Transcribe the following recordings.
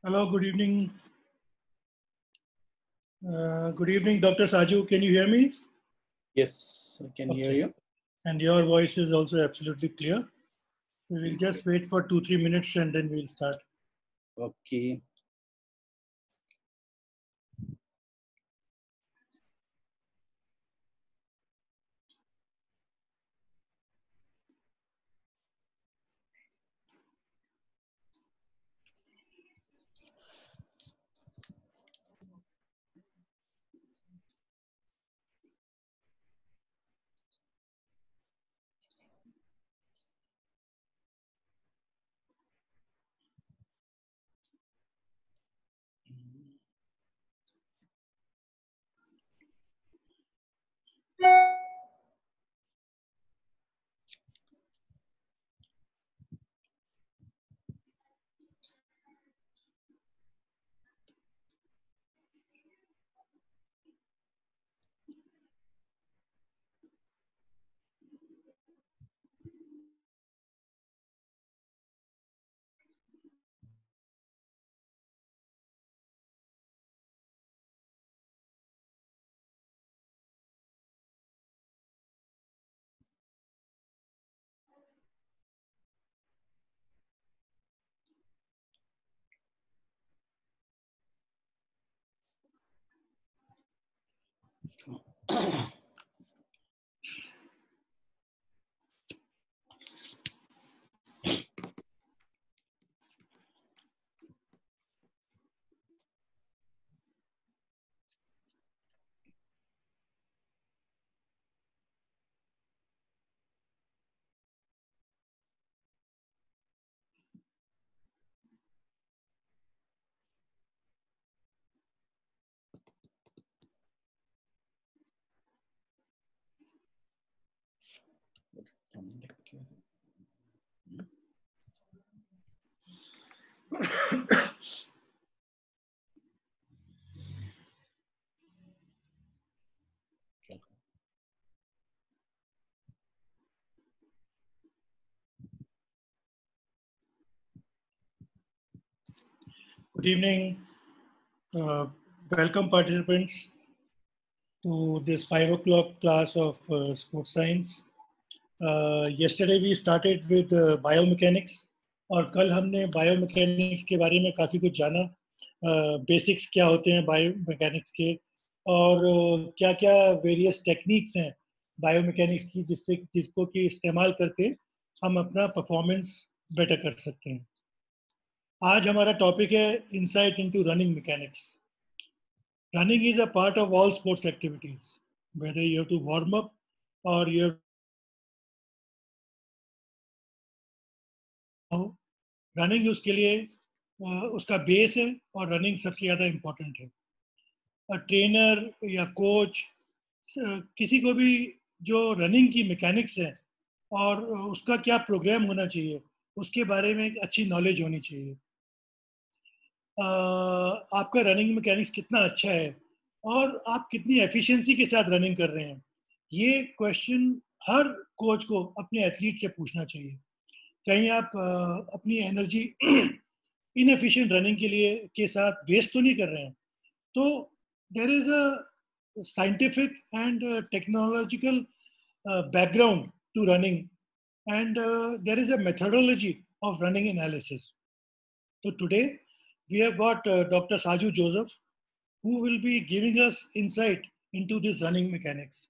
Hello, good evening. Good evening, Dr. Saju. Can you hear me? Yes, I can hear Okay. you. And your voice is also absolutely clear. We will just wait for 2-3 minutes and then we'll start. Okay. Good evening. Welcome participants to this 5 o'clock class of sports science. Yesterday we started with biomechanics और कल हमने biomechanics के बारे में काफ़ी कुछ जाना. Basics क्या होते हैं बायोमैकेनिक्स के और क्या क्या वेरियस टेक्निक्स हैं बायोमैकेनिक्स की जिसको कि इस्तेमाल करके हम अपना परफॉर्मेंस बेटर कर सकते हैं. आज हमारा टॉपिक है insight into running mechanics. Running is a part of all sports activities, whether you have to warm up or you have running उसके लिए उसका बेस है और रनिंग सबसे ज़्यादा इम्पोर्टेंट है. ट्रेनर या कोच किसी को भी जो रनिंग की मैकेनिक्स है और उसका क्या प्रोग्राम होना चाहिए उसके बारे में एक अच्छी नॉलेज होनी चाहिए. आपका रनिंग मैकेनिक्स कितना अच्छा है और आप कितनी एफिशिएंसी के साथ रनिंग कर रहे हैं, ये क्वेश्चन हर कोच को अपने एथलीट से पूछना चाहिए. कहीं आप अपनी एनर्जी इनएफिशिएंट रनिंग के लिए के साथ वेस्ट तो नहीं कर रहे हैं. तो there is a scientific and technological background to running, and there is a methodology of running analysis. So today we have got Dr. Saju Joseph, who will be giving us insight into this running mechanics.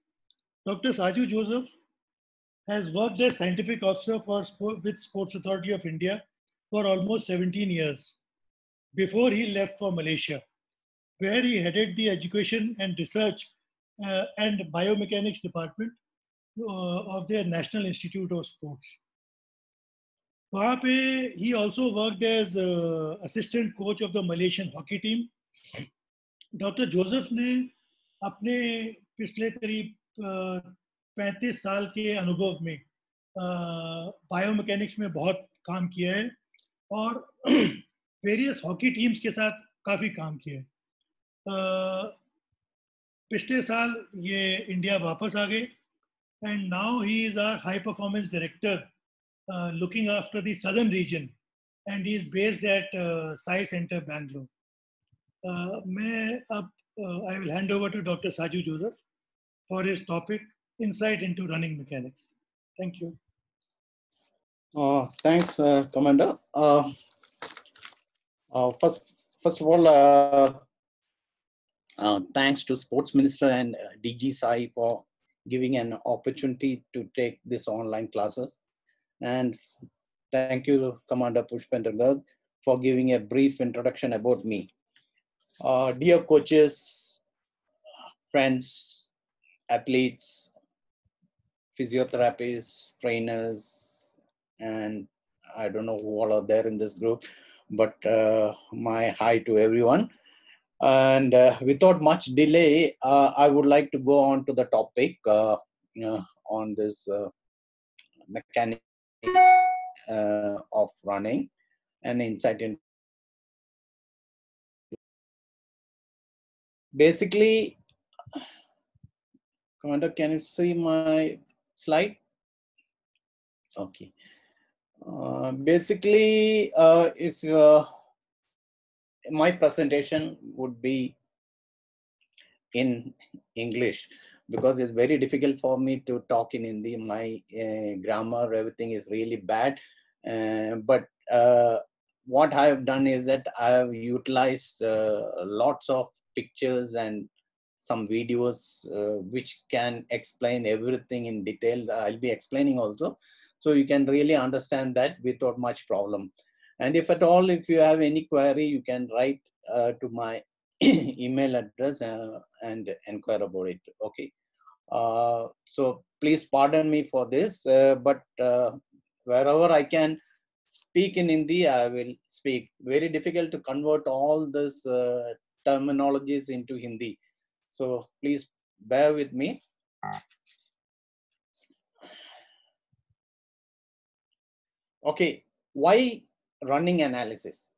Dr. Saju Joseph has worked as scientific officer with Sports Authority of India for almost 17 years before he left for Malaysia, where he headed the education and research and biomechanics department of the National Institute of Sports. वहाँ पे he also worked as assistant coach of the Malaysian hockey team. Doctor Joseph ने अपने पिछले करीब 35 साल के अनुभव में बायोमैकेनिक्स में बहुत काम किया है और वेरियस हॉकी टीम्स के साथ काफ़ी काम किया है. पिछले साल ये इंडिया वापस आ गए and now he is our high performance director looking after the southern region and he is based at Sai Center, Bangalore. I will hand over to Dr. Saju Joseph for his topic, Insight into Running Mechanics. Thank you. Thanks, Commander. First of all, thanks to Sports Minister and DG Sai for giving an opportunity to take this online classes. And thank you, Commander Pushpender Garg, for giving a brief introduction about me. Dear coaches, friends, athletes, physiotherapists, trainers, and I don't know who all are there in this group, but my hi to everyone. And without much delay, I would like to go on to the topic on this mechanics of running and insight into. Basically, Commander, can you see my slide? Okay. Basically, if my presentation would be in English, because it's very difficult for me to talk in Hindi. My grammar, everything is really bad. But what I have done is that I have utilized lots of pictures and some videos which can explain everything in detail. I'll be explaining also. So you can really understand that without much problem. And if at all, if you have any query, you can write to my email address and inquire about it. Okay. So please pardon me for this, but wherever I can speak in Hindi, I will speak. Very difficult to convert all this terminologies into Hindi. So please bear with me. Okay, why running analysis?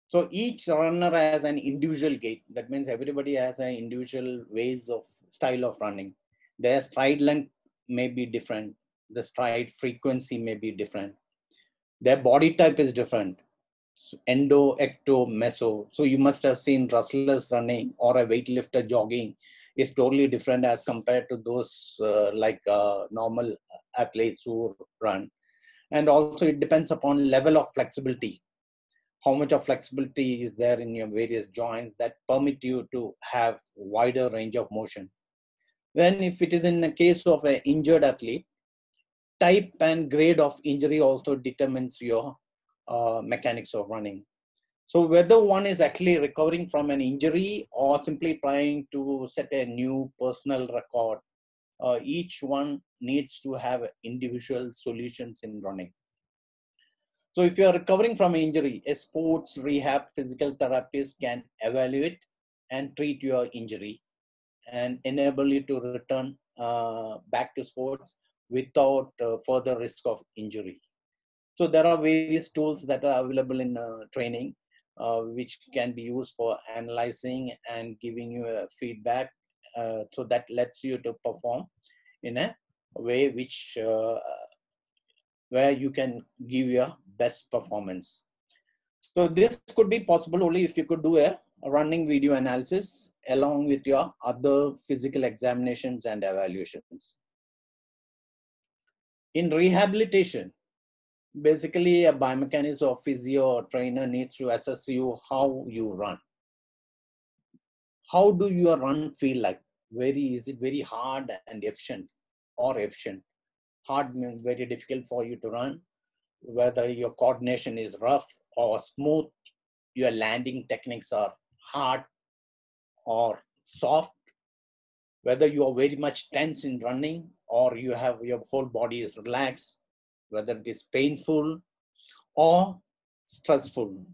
So each runner has an individual gait. That means everybody has an individual ways of style of running. Their stride length may be different. The stride frequency may be different. Their body type is different. So endo, ecto, meso. So you must have seen wrestlers running or a weightlifter jogging is totally different as compared to those normal athletes who run. And also it depends upon level of flexibility. How much of flexibility is there in your various joints that permit you to have wider range of motion. Then if it is in the case of an injured athlete, type and grade of injury also determines your mechanics of running. So whether one is actually recovering from an injury or simply trying to set a new personal record, each one needs to have individual solutions in running. So if you are recovering from an injury, a sports rehab physical therapist can evaluate and treat your injury and enable you to return back to sports without further risk of injury. So there are various tools that are available in training, which can be used for analyzing and giving you a feedback. So that lets you to perform in a way which where you can give your best performance. So this could be possible only if you could do a running video analysis along with your other physical examinations and evaluations. In rehabilitation, basically a biomechanist or physio or trainer needs to assess you how you run. How do your run feel like? Is it very hard and efficient or efficient? Hard means very difficult for you to run. Whether your coordination is rough or smooth, your landing techniques are hard or soft, whether you are very much tense in running or you have your whole body is relaxed, whether it is painful or stressful.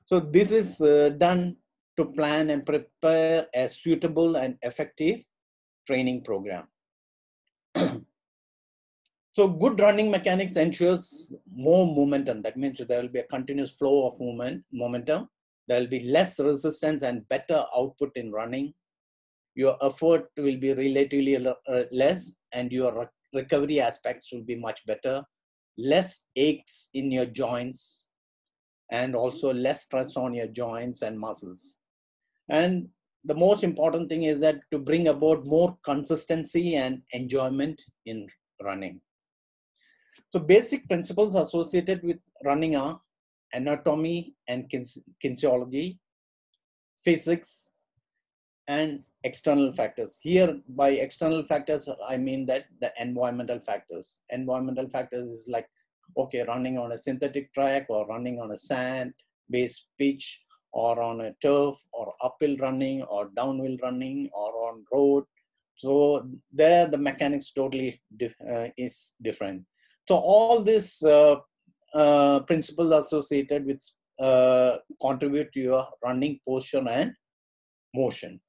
So this is done to plan and prepare a suitable and effective training program. So good running mechanics ensures more momentum. That means there will be a continuous flow of momentum. There will be less resistance and better output in running. Your effort will be relatively less and your recovery aspects will be much better. less aches in your joints, and also less stress on your joints and muscles. And the most important thing is that to bring about more consistency and enjoyment in running. So basic principles associated with running are anatomy and kinesiology, physics, and external factors. Here, by external factors, I mean that the environmental factors. Environmental factors is like, okay, running on a synthetic track or running on a sand-based pitch or on a turf or uphill running or downhill running or on road. So there the mechanics totally is different. So all these principles associated with contribute to your running posture and motion.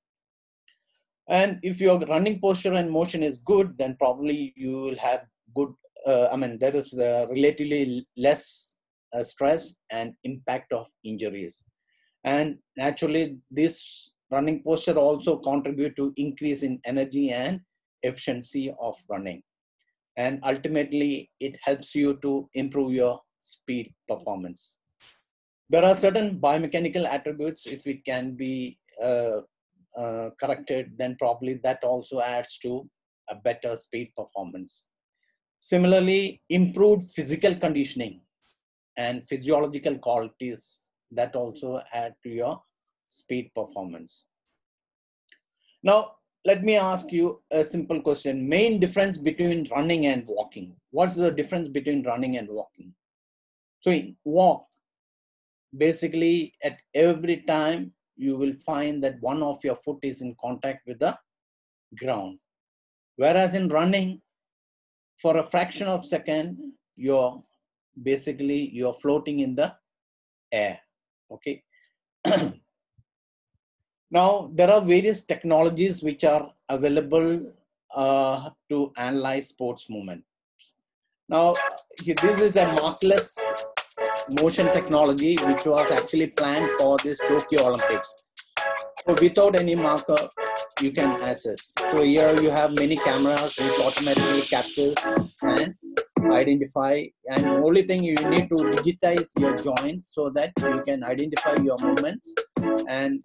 And if your running posture and motion is good, then probably you will have good, there is relatively less stress and impact of injuries. And naturally, this running posture also contribute to increase in energy and efficiency of running. And ultimately, it helps you to improve your speed performance. There are certain biomechanical attributes, if it can be corrected, then probably that also adds to a better speed performance. Similarly, improved physical conditioning and physiological qualities that also add to your speed performance. Now, let me ask you a simple question. Main difference between running and walking. What's the difference between running and walking? So in walk, basically at every time you will find that one of your foot is in contact with the ground. Whereas in running, for a fraction of a second, you're floating in the air. Okay. Now, there are various technologies which are available to analyze sports movement. Now, this is a markless motion technology which was actually planned for this Tokyo Olympics. So without any marker, you can access. So here you have many cameras which automatically captures and identify, and the only thing you need to digitize your joints so that you can identify your movements. And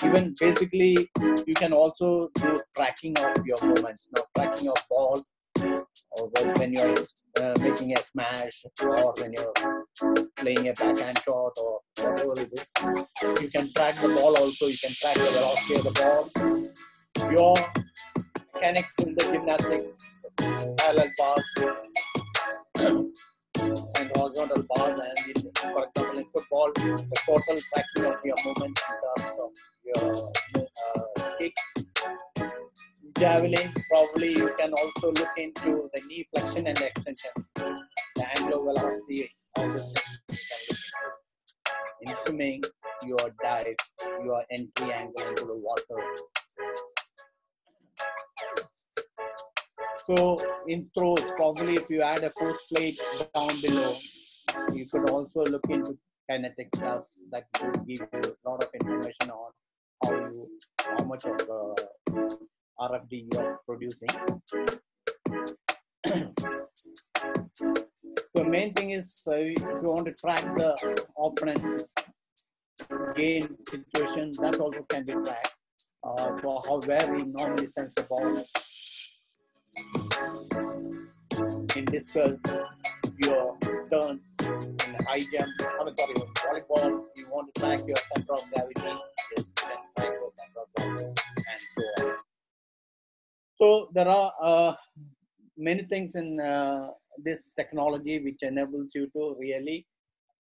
even basically you can also do tracking of your movements. Now, tracking of ball, or when you're making a smash, or when you're playing a backhand shot, or whatever it is, you can track the ball also. You can track the velocity of the ball, your mechanics in the gymnastics, parallel bars and horizontal bars, and for example in football, the total tracking of your movement in terms of your kick. Javelin, probably you can also look into the knee flexion and extension, the angular velocity, all this you can look into. In swimming, your dive, your entry angle into the water. So in throws, probably if you add a force plate down below, you could also look into kinetic stuffs that would give you a lot of information on how much of RFD you are producing. So main thing is if you want to track the opponent's gain situation, that also can be tracked for where he normally sends the ball. In discus, your turns, in high jump, volleyball, you want to track your center of gravity, yes, you can track your center of gravity, and so on. So there are many things in this technology which enables you to really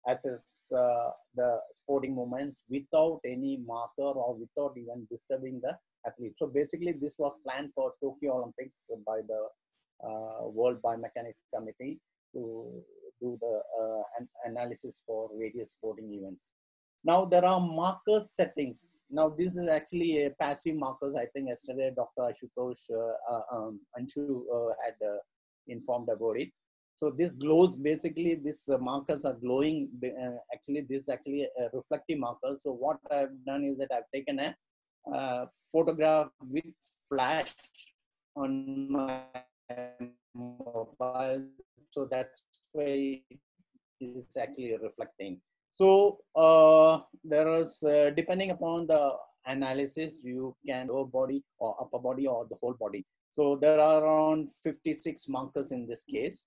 assess the sporting movements without any marker or without even disturbing the athlete. So basically this was planned for Tokyo Olympics by the World Biomechanics Committee to do the analysis for various sporting events. Now there are marker settings. Now this is actually a passive markers. I think yesterday Dr. Ashutosh Anshu had informed about it. So this glows, basically these markers are glowing. Actually this is actually a reflective marker. So what I've done is that I've taken a photograph with flash on my mobile So that's why it's actually reflecting. So there is, depending upon the analysis, you can lower body or upper body or the whole body. So there are around 56 markers in this case.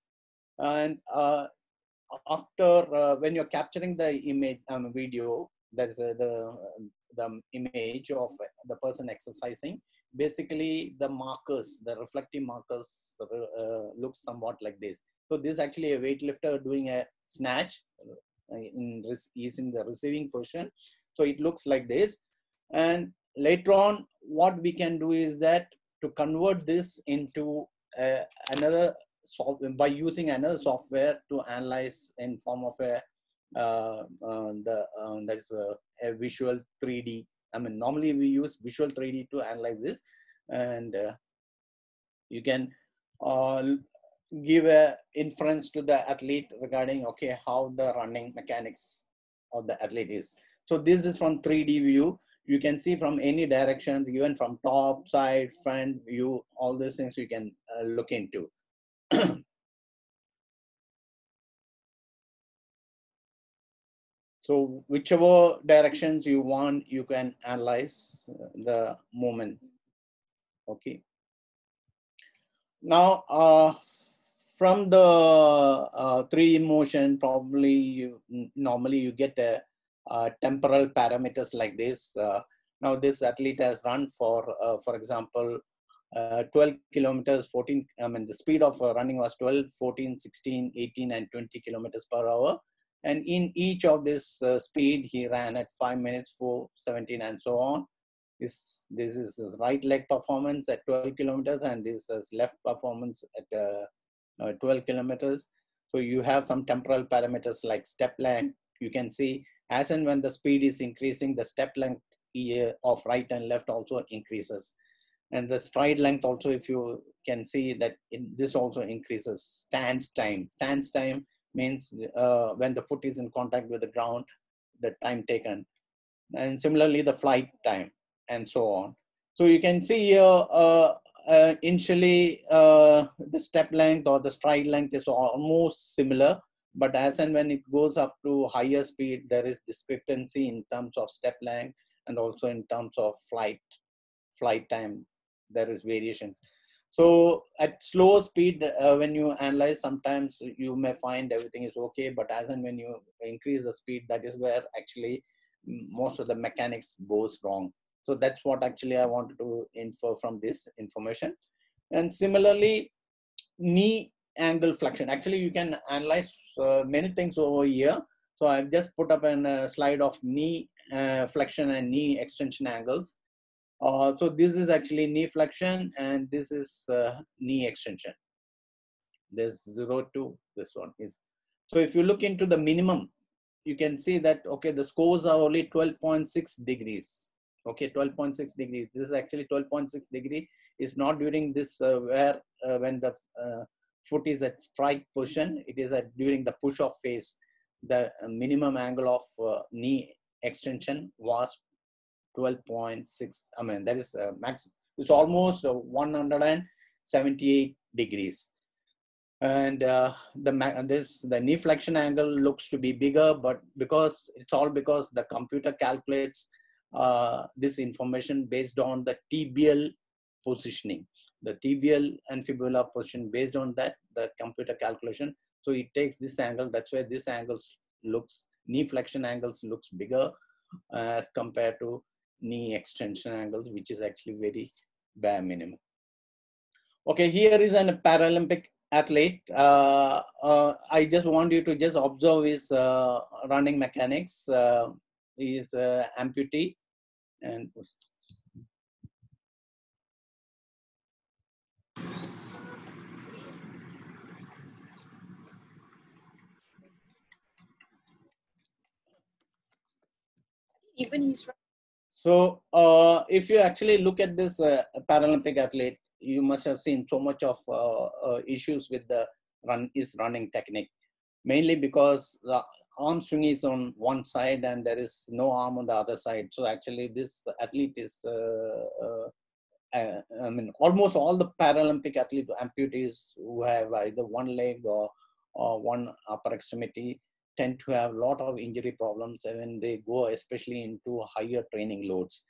And after when you're capturing the image video, that's the image of the person exercising. Basically, the markers, the reflective markers, looks somewhat like this. So this is actually a weightlifter doing a snatch using the receiving position. So it looks like this. And later on, what we can do is that to convert this into another software, by using another software to analyze in form of a that's a visual 3D. I mean, normally we use visual 3D to analyze this, and you can give a inference to the athlete regarding, okay, how the running mechanics of the athlete is. So this is from 3D view. You can see from any directions, even from top, side, front view, all these things you can look into. So whichever directions you want, you can analyze the movement. Okay. Now, from the 3D motion, probably normally you get a temporal parameters like this. Now this athlete has run for example, 12 kilometers, 14, I mean, the speed of running was 12, 14, 16, 18, and 20 kilometers per hour. And in each of this speed, he ran at 5 minutes, 4, 17, and so on. This is his right leg performance at 12 kilometers, and this is left performance at 12 kilometers. So you have some temporal parameters like step length. You can see as and when the speed is increasing, the step length of right and left also increases. And the stride length also, if you can see that this also increases. Stance time. Stance time means when the foot is in contact with the ground, the time taken. And similarly, the flight time, and so on. So you can see here, initially, the step length or the stride length is almost similar. But as and when it goes up to higher speed, there is discrepancy in terms of step length and also in terms of flight time. There is variation. So at slow speed, when you analyze, sometimes you may find everything is okay, but as and when you increase the speed, that is where actually most of the mechanics goes wrong. So that's what actually I wanted to infer from this information. And similarly, knee angle flexion. Actually, you can analyze many things over here. So I've just put up a slide of knee flexion and knee extension angles. So this is actually knee flexion, and this is knee extension. There's 0 to this one is. So if you look into the minimum, you can see that, okay, the scores are only 12.6 degrees. Okay, 12.6 degrees. This is actually 12.6 degree. It's not during this where when the foot is at strike position. It is at during the push-off phase. The minimum angle of knee extension was 12.6. I mean, that is max. It's almost 178 degrees. And the knee flexion angle looks to be bigger, but because it's all because the computer calculates this information based on the tibial positioning, the tibial and fibula position. Based on that, the computer calculation. So it takes this angle. That's why this angle looks, knee flexion angles looks bigger as compared to knee extension angles, which is actually very bare minimum. Okay, here is a Paralympic athlete. I just want you to just observe his running mechanics. He is amputee, and even he's. So if you actually look at this Paralympic athlete, you must have seen so much of issues with the running technique, mainly because the arm swing is on one side and there is no arm on the other side. So actually this athlete is, I mean, almost all the Paralympic athlete amputees who have either one leg or or one upper extremity tend to have a lot of injury problems when they go especially into higher training loads.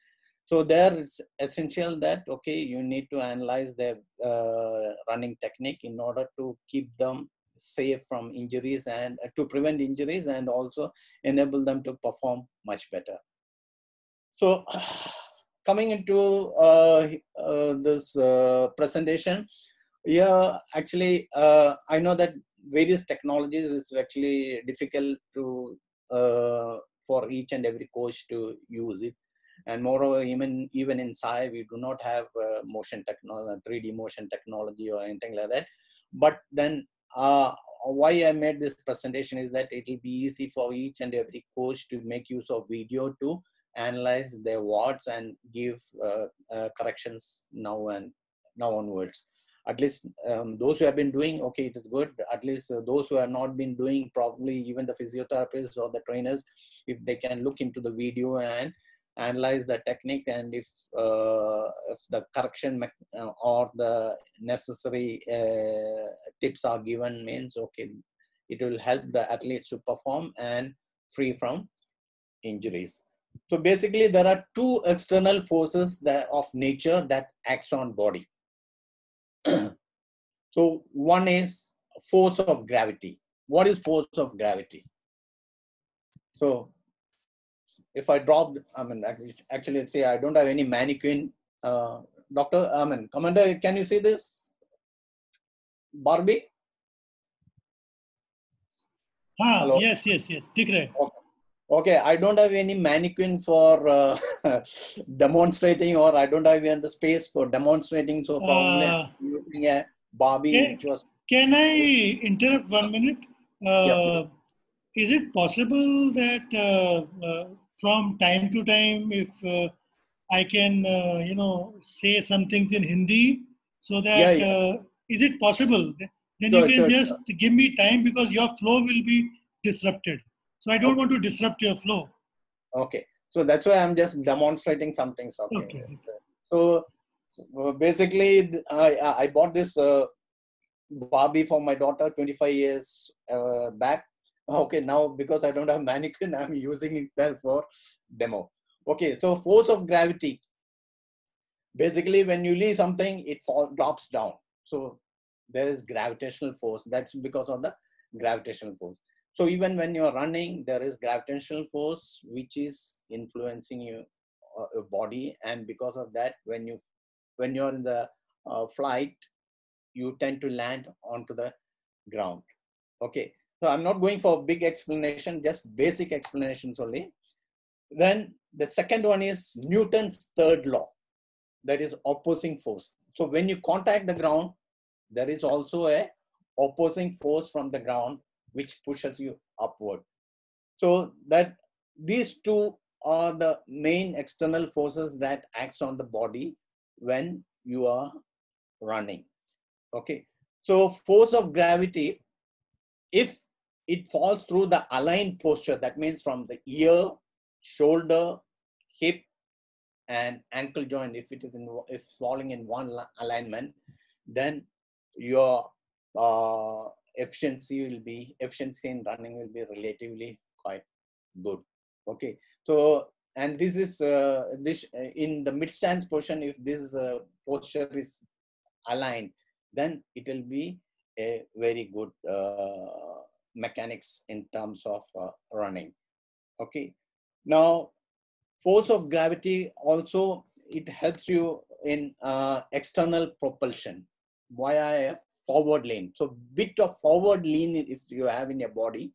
So there it's essential that, okay, you need to analyze their running technique in order to keep them safe from injuries and to prevent injuries and also enable them to perform much better. So coming into this presentation, yeah, actually, I know that various technologies is actually difficult to for each and every coach to use it. And moreover, even in SAI, we do not have motion technology, 3D motion technology or anything like that. But then why I made this presentation is that it will be easy for each and every coach to make use of video to analyze their watts and give corrections now onwards. At least those who have been doing, okay, it is good. At least those who have not been doing, probably even the physiotherapists or the trainers, if they can look into the video and analyze the technique, and if the correction or the necessary tips are given, means okay, it will help the athletes to perform and free from injuries. So basically, there are two external forces that of nature that acts on body. So one is force of gravity. What is force of gravity? So if I drop, I mean, actually say I don't have any mannequin. Doctor, I mean, Commander, can you see this? Barbie? Hello? Yes. Okay. Okay, I don't have any mannequin for demonstrating, or I don't have even the space for demonstrating. So probably I'm using a Barbie, which was. Can I interrupt 1 minute? Yeah, is it possible that from time to time, if I can, say some things in Hindi, so that is it possible? Then you can just give me time, because your flow will be disrupted. So I don't want to disrupt your flow. Okay, so that's why I'm just demonstrating some things. Okay. So basically, I bought this Barbie for my daughter 25 years back. Okay, now because I don't have mannequin, I'm using it for demo. Okay, so force of gravity. Basically, when you leave something, it drops down. So there is gravitational force. That's because of the gravitational force. So even when you're running, there is gravitational force which is influencing your body, and because of that, when you're in the flight, you tend to land onto the ground. Okay, so I'm not going for big explanation, just basic explanations only. Then the second one is Newton's third law, that is opposing force. So when you contact the ground, there is also a opposing force from the ground which pushes you upward. So that these two are the main external forces that acts on the body when you are running. Okay, so force of gravity, if it falls through the aligned posture, that means from the ear, shoulder, hip, and ankle joint, if falling in one alignment, then your efficiency in running will be relatively quite good. Okay, so and this is this in the mid stance position, if this posture is aligned, then it will be a very good mechanics in terms of running. Okay, now force of gravity also, it helps you in external propulsion via a forward lean. So bit of forward lean if you have in your body.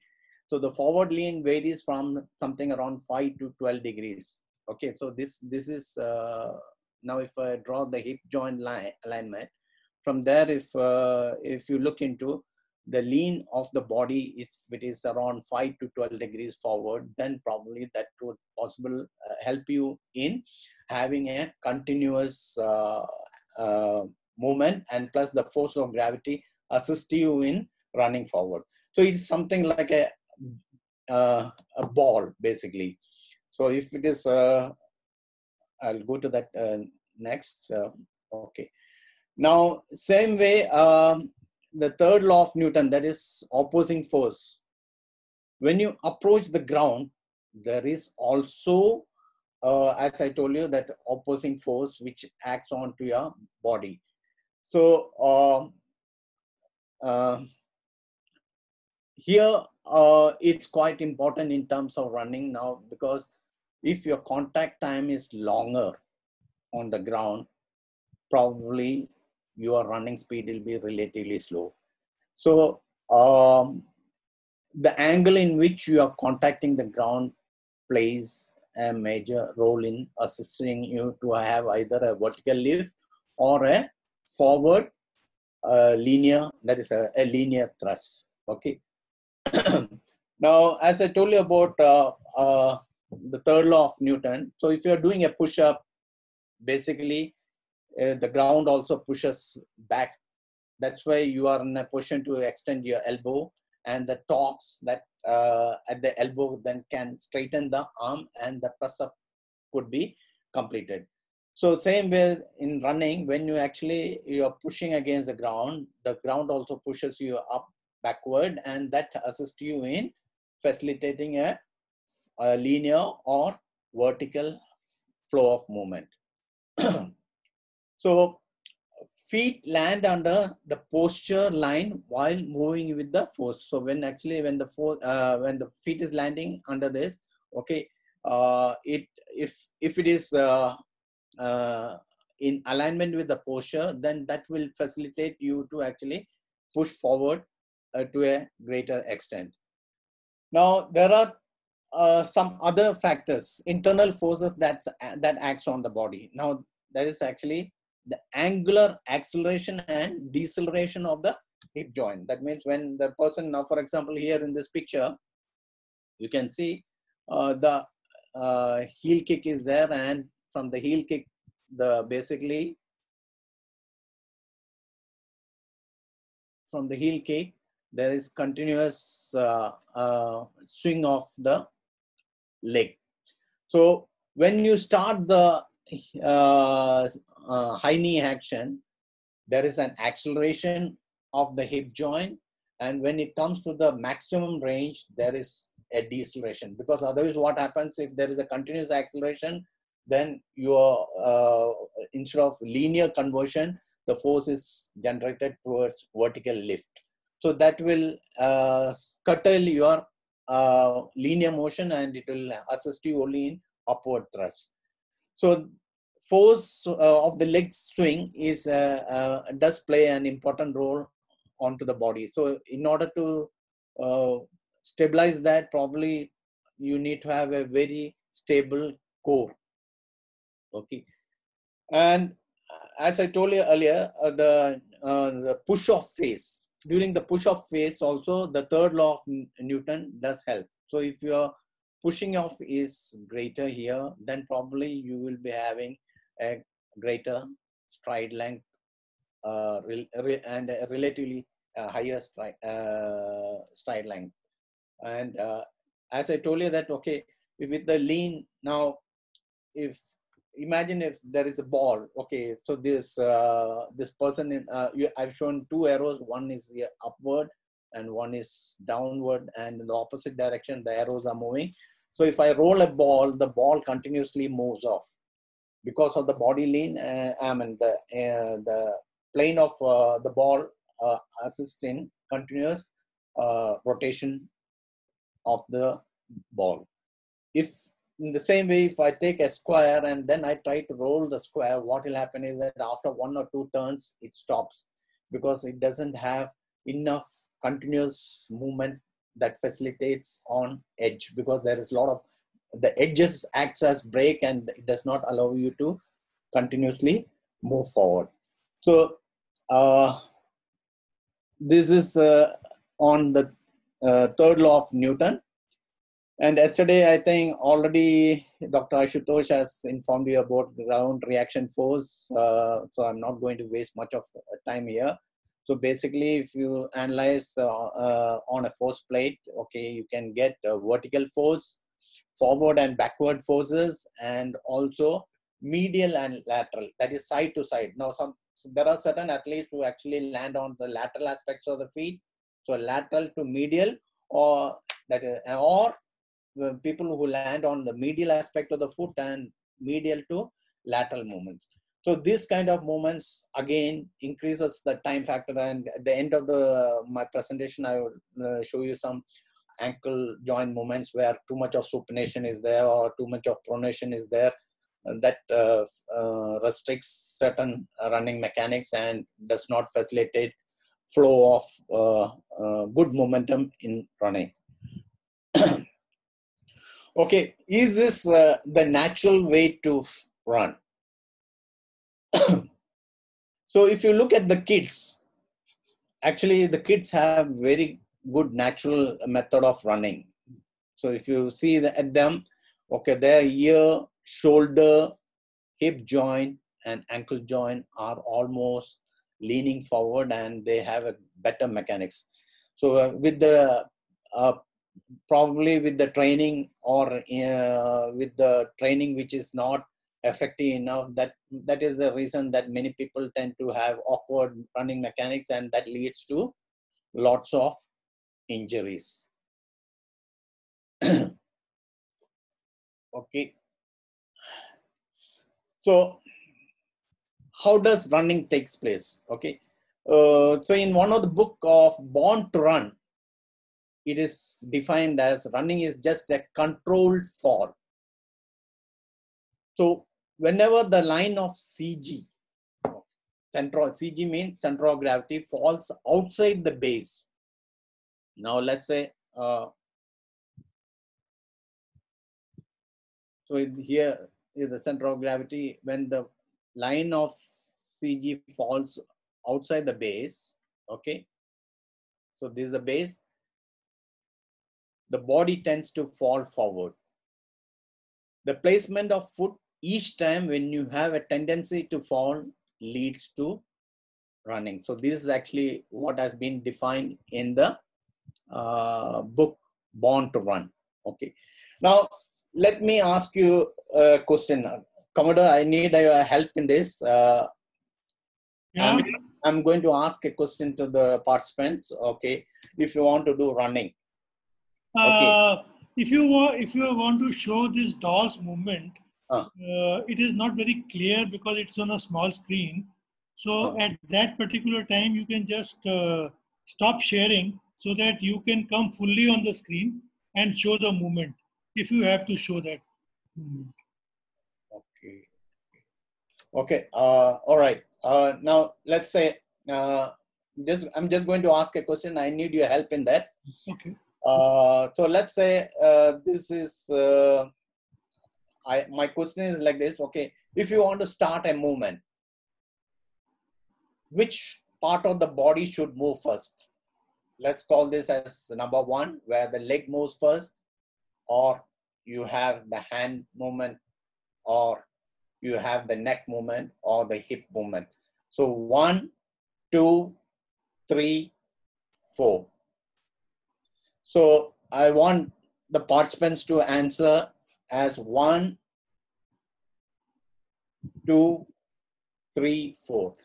So the forward lean varies from something around 5 to 12 degrees. Okay, so this is now if I draw the hip joint alignment, from there, if you look into the lean of the body, if it is around 5 to 12 degrees forward, then probably that would possible help you in having a continuous movement, and plus the force of gravity assist you in running forward. So it's something like a ball basically. So if it is, I'll go to that next. Okay. Now, same way, the third law of Newton, that is opposing force. When you approach the ground, there is also, as I told you, that opposing force which acts onto your body. So here it's quite important in terms of running now, because if your contact time is longer on the ground, probably your running speed will be relatively slow. So the angle in which you are contacting the ground plays a major role in assisting you to have either a vertical lift or a forward linear, that is a linear thrust. Okay. Now, as I told you about the third law of Newton, so if you're doing a push-up, basically the ground also pushes back. That's why you are in a position to extend your elbow, and the torques that at the elbow then can straighten the arm, and the press up could be completed. So same way in running, when you are pushing against the ground also pushes you up backward, and that assists you in facilitating a linear or vertical flow of movement. So feet land under the posture line while moving with the force. So when the feet is landing under this, okay, if it is in alignment with the posture, then that will facilitate you to actually push forward to a greater extent. Now there are some other factors, internal forces that acts on the body. Now that is actually the angular acceleration and deceleration of the hip joint. That means when the person, now for example here in this picture, you can see the heel kick is there, and from the heel kick, from the heel kick, there is continuous swing of the leg. So when you start the high knee action, there is an acceleration of the hip joint, and when it comes to the maximum range, there is a deceleration, because otherwise what happens, if there is a continuous acceleration, then your instead of linear conversion, the force is generated towards vertical lift. So that will curtail your linear motion, and it will assist you only in upward thrust. So force of the leg swing is does play an important role onto the body. So in order to stabilize that, probably you need to have a very stable core. Okay, and as I told you earlier, the push-off phase. During the push-off phase, also the third law of Newton does help. So if your pushing off is greater here, then probably you will be having a greater stride length and a relatively higher stride length. And as I told you that, okay, with the lean, now imagine if there is a ball, okay, so this person, I've shown two arrows, one is upward and one is downward, and in the opposite direction the arrows are moving. So if I roll a ball, the ball continuously moves off because of the body lean. The plane of the ball assists in continuous rotation of the ball. If in the same way, if I take a square and then I try to roll the square, what will happen is that after one or two turns, it stops, because it doesn't have enough continuous movement that facilitates on edge, because there is a lot of, the edges acts as brake and it does not allow you to continuously move forward. So this is on the third law of Newton. And yesterday, I think already Dr. Ashutosh has informed you about ground reaction force. So I'm not going to waste much of time here. So basically, if you analyze on a force plate, okay, you can get vertical force, forward and backward forces, and also medial and lateral, that is side to side. Now, there are certain athletes who actually land on the lateral aspects of the feet, so lateral to medial, or people who land on the medial aspect of the foot and medial to lateral movements. So this kind of movements again increases the time factor, and at the end of my presentation I will show you some ankle joint movements where too much of supination is there or too much of pronation is there, that restricts certain running mechanics and does not facilitate flow of good momentum in running. Okay, is this the natural way to run? So if you look at the kids, actually the kids have very good natural method of running. So if you see at them, okay, their ear, shoulder, hip joint and ankle joint are almost leaning forward, and they have a better mechanics. So with the probably with the training or with the training which is not effective enough, that is the reason that many people tend to have awkward running mechanics, and that leads to lots of injuries. Okay. So how does running takes place? Okay. So in one of the book of Born to Run, it is defined as running is just a controlled fall. So whenever the line of CG, CG means center of gravity, falls outside the base. Now let's say, so here is the center of gravity. When the line of CG falls outside the base, okay, so this is the base, the body tends to fall forward. The placement of foot each time when you have a tendency to fall leads to running. So this is actually what has been defined in the book Born to Run. Okay. Now let me ask you a question. Commodore, I need your help in this. Yeah. I'm going to ask a question to the participants. Okay, if you want to do running. Okay. If you want to show this doll's movement, it is not very clear because it's on a small screen. So at that particular time, you can just stop sharing so that you can come fully on the screen and show the movement if you have to show that movement. Okay. Okay. All right. Now let's say I'm just going to ask a question. I need your help in that. Okay. So let's say this is my question is like this. Okay, if you want to start a movement, which part of the body should move first? Let's call this as number one, where the leg moves first, or you have the hand movement, or you have the neck movement, or the hip movement. So 1, 2, 3, 4. So I want the participants to answer as 1, 2, 3, 4.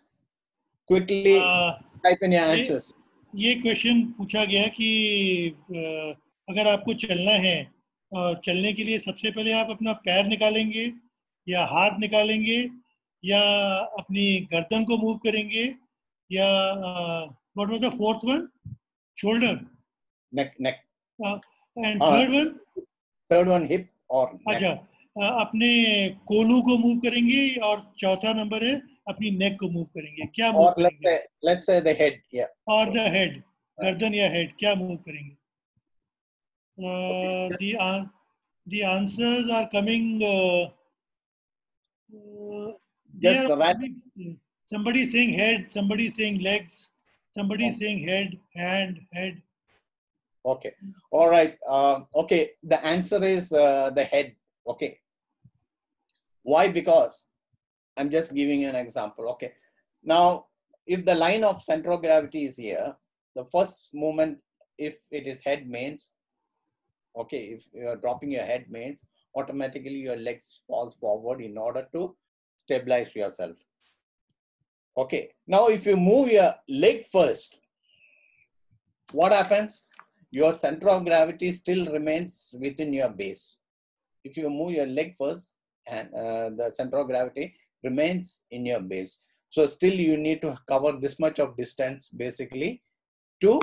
Quickly type in your answers. ये question पूछा गया कि अगर आपको चलना है और चलने के लिए सबसे पहले आप अपना पैर निकालेंगे या हाथ निकालेंगे या अपनी गर्दन को मूव करेंगे या what was the fourth one? Shoulder, neck and third one hip और अच्छा, अपने कोलू को मूव करेंगे और चौथा नंबर है अपनी नेक को मूव करेंगे. क्या मूव करेंगे? Let's say the head, yeah. और द हेड, गर्दन या हेड, क्या मूव करेंगे? The answers are coming. Somebody saying head, somebody saying legs, somebody saying head, hand, head. Okay. All right. Okay. The answer is the head. Okay. Why? Because I'm just giving you an example. Okay. Now, if the line of center of gravity is here, the first movement, if it is head, means, okay, if you are dropping your head, means automatically your legs falls forward in order to stabilize yourself. Okay, now if you move your leg first, what happens? Your center of gravity still remains within your base. If you move your leg first, and the center of gravity remains in your base. So still you need to cover this much of distance basically to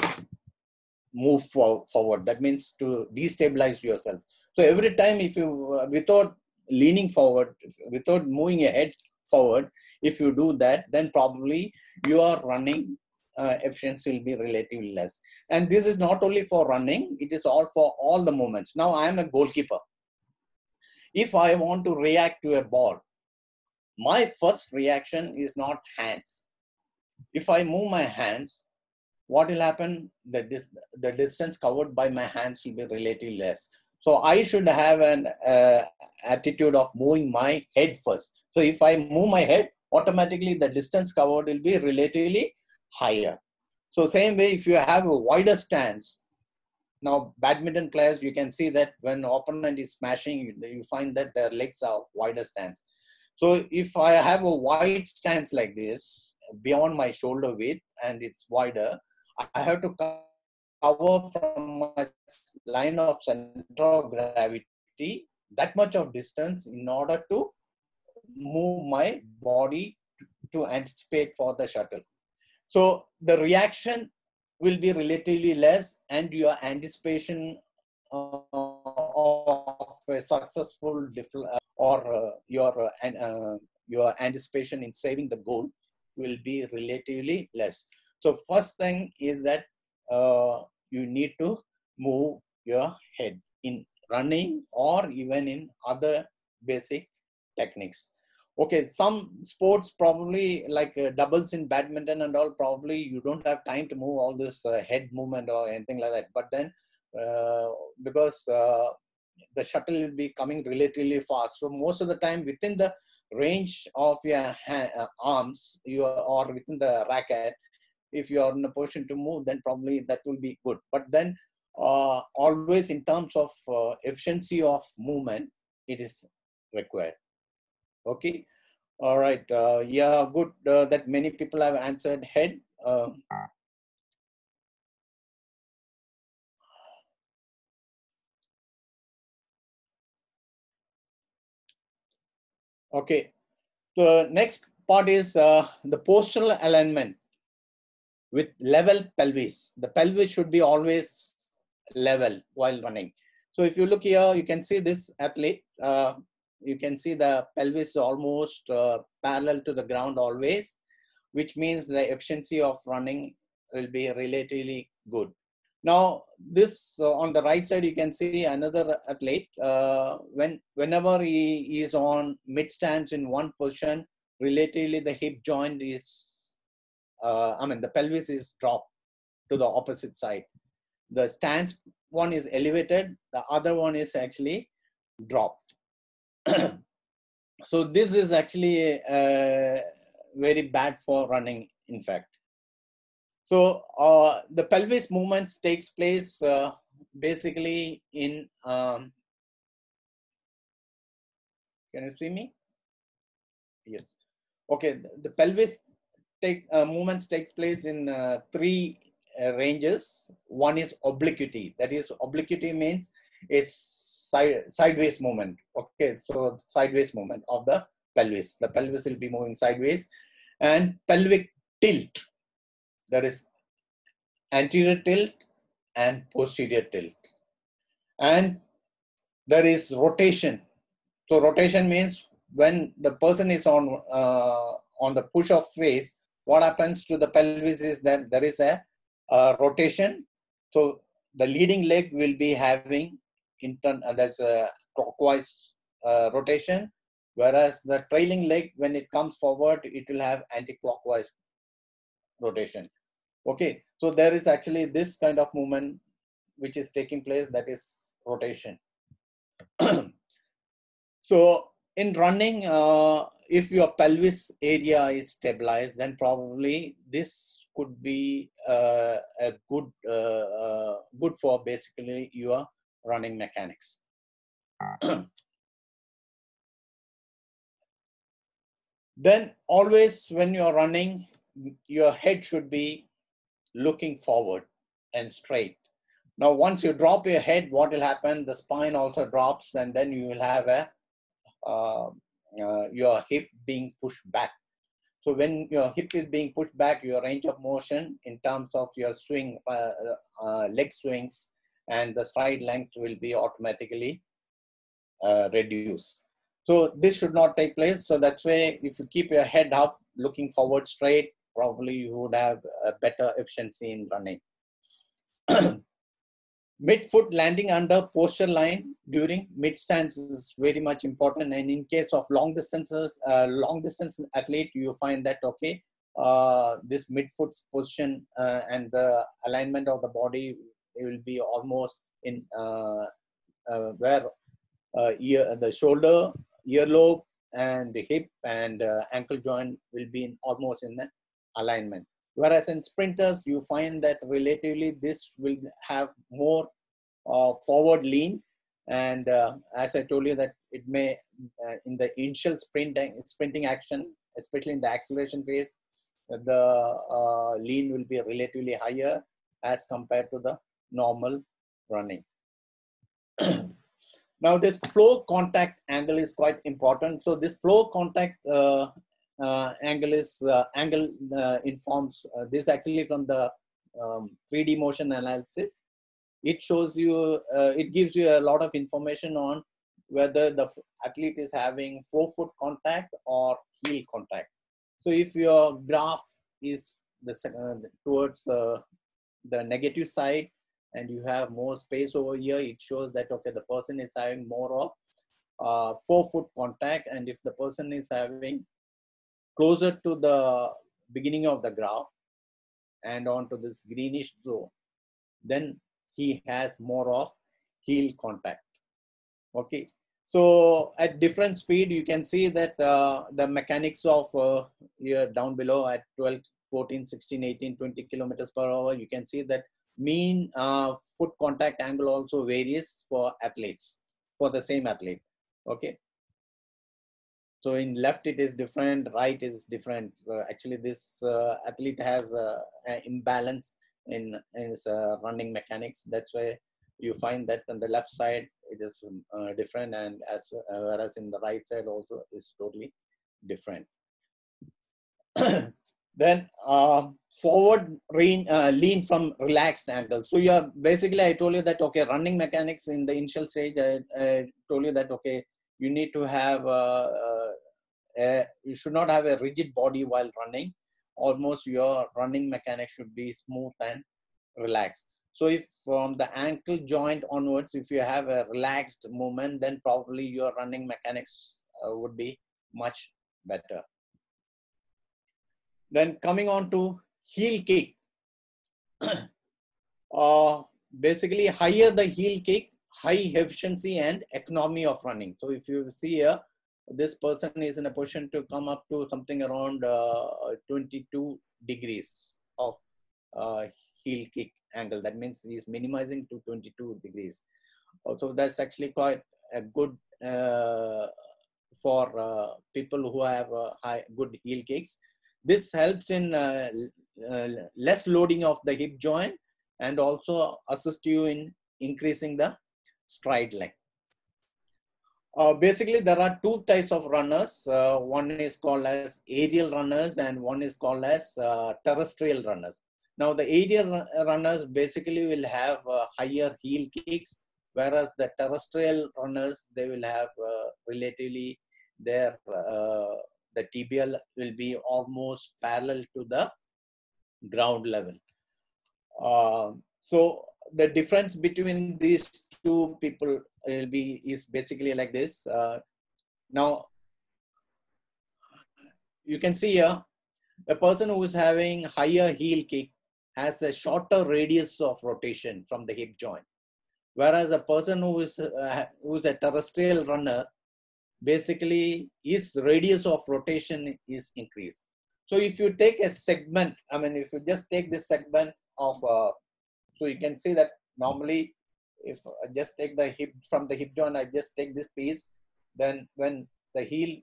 move forward. That means to destabilize yourself. So every time if you, without leaning forward, without moving your head forward, if you do that, then probably your running efficiency will be relatively less. And this is not only for running, it is all for all the movements. Now I am a goalkeeper. If I want to react to a ball, my first reaction is not hands. If I move my hands, what will happen? The distance covered by my hands will be relatively less. So I should have an attitude of moving my head first. So if I move my head, automatically the distance covered will be relatively higher. So same way, if you have a wider stance, now badminton players, you can see that when opponent is smashing, you find that their legs are wider stance. So if I have a wide stance like this, beyond my shoulder width, and it's wider, I have to cover from my line of center of gravity that much of distance in order to move my body to anticipate for the shuttle. So the reaction will be relatively less, and your anticipation of a successful your anticipation in saving the goal will be relatively less. So first thing is that you need to move your head in running or even in other basic techniques. Okay, some sports probably like doubles in badminton and all, probably you don't have time to move all this head movement or anything like that. But then because the shuttle will be coming relatively fast, so most of the time within the range of your arms, or within the racket, if you are in a position to move, then probably that will be good. But then always in terms of efficiency of movement, it is required. Okay. All right. Yeah, good that many people have answered head. Okay. The next part is the postural alignment with level pelvis. The pelvis should be always level while running. So if you look here, you can see this athlete. You can see the pelvis almost parallel to the ground always, which means the efficiency of running will be relatively good. Now, this on the right side, you can see another athlete. Whenever he is on mid stance in one position, relatively the hip joint is, the pelvis is dropped to the opposite side. The stance one is elevated, the other one is actually dropped. So this is actually very bad for running, in fact. So the pelvis movements takes place basically in, can you see me? Yes. Okay, the pelvis movements takes place in three ranges. One is obliquity. That is, obliquity means it's sideways movement. Okay, so sideways movement of the pelvis. The pelvis will be moving sideways. And pelvic tilt. That is anterior tilt and posterior tilt. And there is rotation. So rotation means when the person is on the push-off phase, what happens to the pelvis is that there is a rotation. So the leading leg will be having there's a clockwise rotation, whereas the trailing leg, when it comes forward, it will have anti-clockwise rotation. Okay, so there is actually this kind of movement which is taking place, that is rotation. So in running, if your pelvis area is stabilized, then probably this could be a good for basically your running mechanics. Then always when you're running, your head should be looking forward and straight. Now, once you drop your head, what will happen? The spine also drops, and then you will have your hip being pushed back. So when your hip is being pushed back, your range of motion in terms of your swing, leg swings, and the stride length will be automatically reduced. So this should not take place. So that's why if you keep your head up, looking forward straight, probably you would have a better efficiency in running. Mid-foot landing under posture line during mid-stance is very much important. And in case of long distance athlete, you find that, okay, this mid-foot position and the alignment of the body will be almost in where the shoulder, earlobe, and the hip and ankle joint will be almost in the alignment. Whereas in sprinters, you find that relatively this will have more forward lean. And as I told you that it may, in the initial sprinting action, especially in the acceleration phase, the lean will be relatively higher as compared to the normal running. Now this flow contact angle is quite important. So this flow contact angle is informs this actually from the 3D motion analysis. It shows you, it gives you a lot of information on whether the athlete is having forefoot contact or heel contact. So if your graph is towards the negative side and you have more space over here, it shows that, okay, the person is having more of forefoot contact. And if the person is having closer to the beginning of the graph and onto this greenish zone, then he has more of heel contact. Okay, so at different speed, you can see that the mechanics of here down below at 12, 14, 16, 18, 20 kilometers per hour, you can see that mean foot contact angle also varies for athletes, for the same athlete. Okay, so in left it is different, right is different. Actually, this athlete has an imbalance in his running mechanics. That's why you find that on the left side it is different, and as whereas in the right side also is totally different. Then forward lean from relaxed angle. So you're basically, I told you that, okay, running mechanics in the initial stage, I told you that, okay, you need to have you should not have a rigid body while running. Almost your running mechanics should be smooth and relaxed. So if from the ankle joint onwards, if you have a relaxed movement, then probably your running mechanics would be much better. Then coming on to heel kick. Basically, higher the heel kick, high efficiency and economy of running. So if you see here, this person is in a position to come up to something around 22 degrees of heel kick angle. That means he is minimizing to 22 degrees. Also, that's actually quite a good for people who have good heel kicks. This helps in less loading of the hip joint and also assist you in increasing the stride length. Basically, there are two types of runners. One is called as aerial runners and one is called as terrestrial runners. Now, the aerial runners basically will have higher heel kicks, whereas the terrestrial runners, they will have relatively their the tibial will be almost parallel to the ground level. So the difference between these two people is basically like this. Now, you can see here, a person who is having higher heel kick has a shorter radius of rotation from the hip joint, whereas a person who is a terrestrial runner, basically his radius of rotation is increased. So if you take a segment, I mean, if you just take this segment of, so you can see that normally if I just take the hip from the hip joint, I just take this piece, then when the heel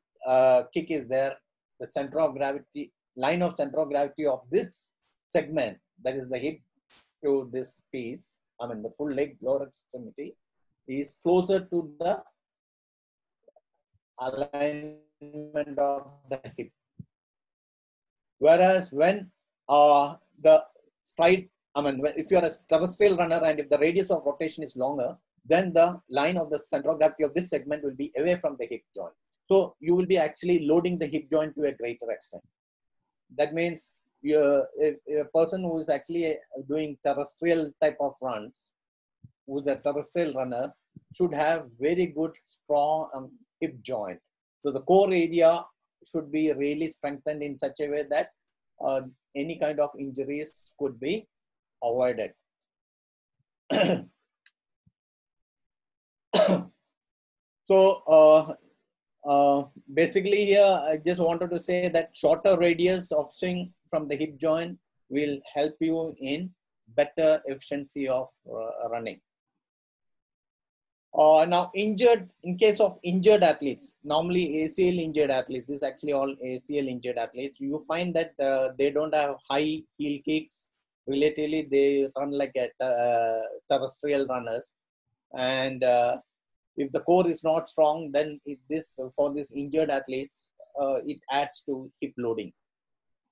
kick is there, the center of gravity, line of center of gravity of this segment, that is the hip to this piece, I mean the full leg lower extremity, is closer to the alignment of the hip. Whereas when the stride, I mean, if you are a terrestrial runner and if the radius of rotation is longer, then the line of the center of gravity of this segment will be away from the hip joint. So you will be actually loading the hip joint to a greater extent. That means a person who is actually doing terrestrial type of runs, who is a terrestrial runner, should have very good, strong hip joint. So the core area should be really strengthened in such a way that any kind of injuries could be avoided. So basically here, I just wanted to say that shorter radius of swing from the hip joint will help you in better efficiency of running. Now in case of injured athletes, normally ACL injured athletes, this is actually all ACL injured athletes, you find that they don't have high heel kicks. Relatively, they run like a terrestrial runners. And if the core is not strong, then for these injured athletes, it adds to hip loading.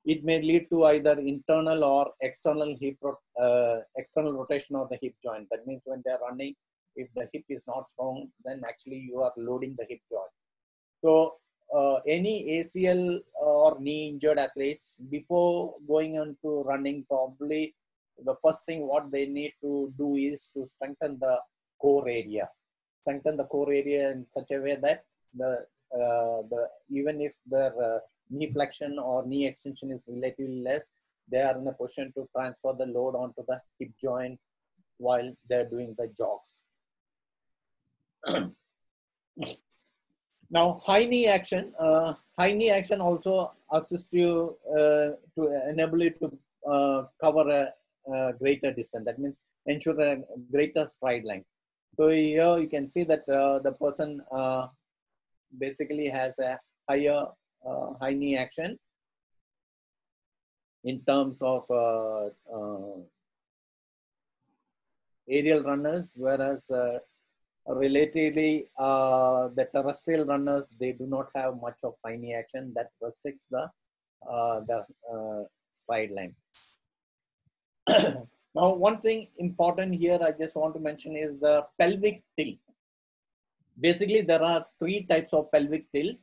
It may lead to either internal or external external rotation of the hip joint. That means when they're running, if the hip is not strong, then actually you are loading the hip joint. So any ACL or knee injured athletes, before going on to running, probably the first thing what they need to do is to strengthen the core area. Strengthen the core area in such a way that even if their knee flexion or knee extension is relatively less, they are in a position to transfer the load onto the hip joint while they're doing the jogs. Now, high knee action also assists you to enable you to cover a greater distance. That means ensure a greater stride length. So here you can see that the person basically has a higher high knee action in terms of aerial runners, whereas relatively the terrestrial runners, they do not have much of high knee action. That restricts the stride length. Now, one thing important here I just want to mention is the pelvic tilt. Basically, there are three types of pelvic tilt: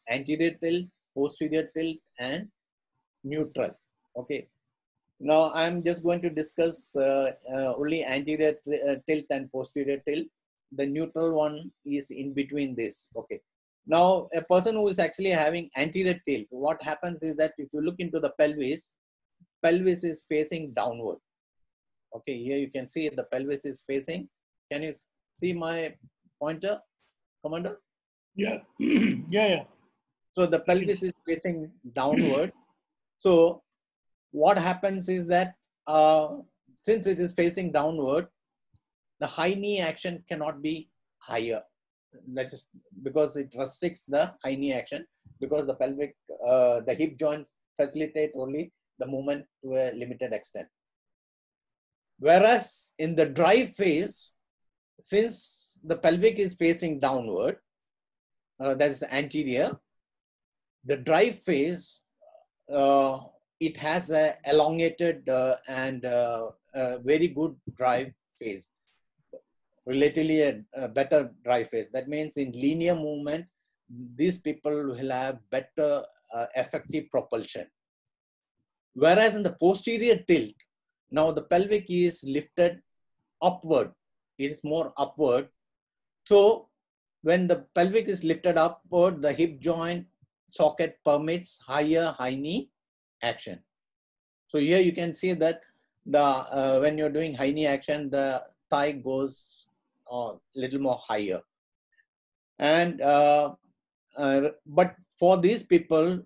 anterior tilt, posterior tilt, and neutral. Okay. Now, I'm just going to discuss only anterior tilt and posterior tilt. The neutral one is in between this. Okay. Now, a person who is actually having anterior tilt, what happens is that if you look into the pelvis is facing downward. Okay, here you can see the pelvis is facing. Can you see my pointer, Commander? Yeah, yeah. So the pelvis is facing downward. So what happens is that since it is facing downward, the high knee action cannot be higher. That is because it restricts the high knee action, because the pelvic, the hip joint facilitate only the movement to a limited extent. Whereas in the drive phase, since the pelvic is facing downward, that is anterior, the drive phase, it has a elongated and very good drive phase, relatively a better drive phase. That means in linear movement, these people will have better effective propulsion. Whereas in the posterior tilt, now the pelvic is lifted upward. It is more upward. So when the pelvic is lifted upward, the hip joint socket permits higher high knee action. So here you can see that the when you're doing high knee action, the thigh goes a little more higher. And but for these people,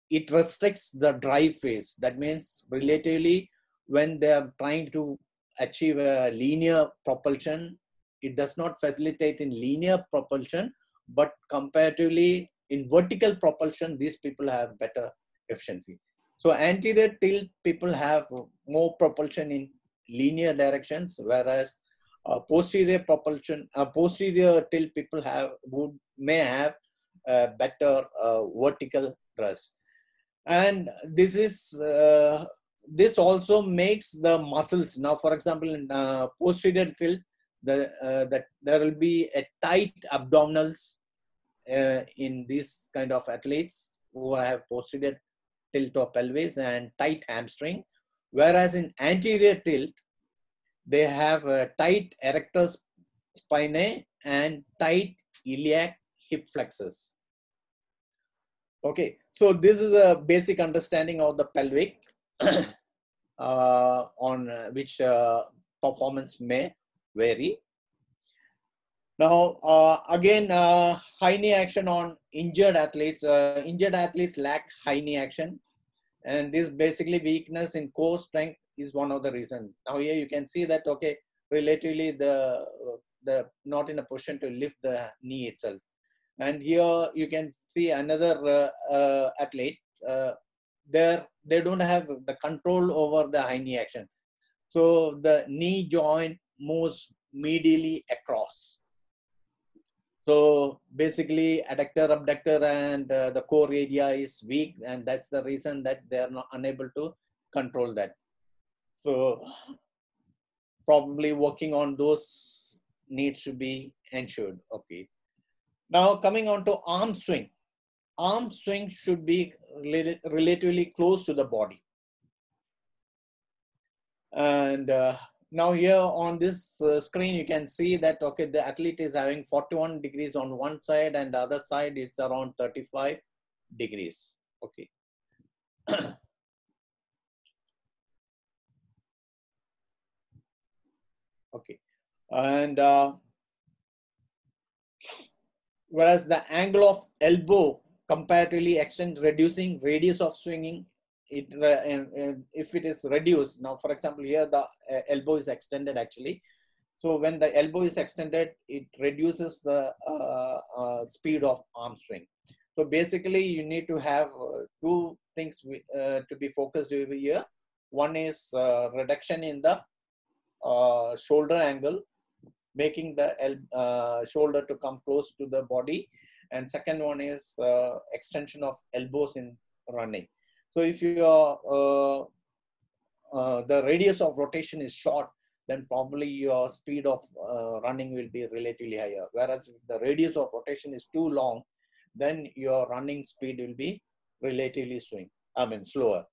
it restricts the drive phase. That means relatively when they are trying to achieve a linear propulsion, it does not facilitate in linear propulsion, but comparatively in vertical propulsion, these people have better efficiency. So anterior tilt people have more propulsion in linear directions, whereas posterior propulsion, posterior tilt people may have better vertical thrust. And this also makes the muscles. Now, for example, in posterior tilt, that there will be a tight abdominals in these kind of athletes who have posterior tilt of pelvis and tight hamstring, whereas in anterior tilt they have a tight erector spinae and tight iliac hip flexors. Okay, so this is a basic understanding of the pelvic on which performance may vary. Now, again, high knee action on injured athletes. Injured athletes lack high knee action, and this basically weakness in core strength is one of the reasons. Now here you can see that, okay, relatively the not in a position to lift the knee itself. And here you can see another athlete. They don't have the control over the high knee action. So the knee joint moves medially across. So basically adductor, abductor and the core area is weak, and that's the reason that they are not unable to control that. So probably working on those needs to be ensured. Okay. Now coming on to arm swing. Arm swing should be relatively close to the body. And now here on this screen, you can see that, okay, the athlete is having 41 degrees on one side and the other side it's around 35 degrees. Okay. Okay. And whereas the angle of elbow comparatively extend, reducing radius of swinging, if it is reduced. Now, for example, here the elbow is extended actually. So when the elbow is extended, it reduces the speed of arm swing. So basically, you need to have two things to be focused over here. One is reduction in the shoulder angle, making the shoulder to come close to the body. And second one is extension of elbows in running. So if the radius of rotation is short, then probably your speed of running will be relatively higher. Whereas if the radius of rotation is too long, then your running speed will be relatively slower.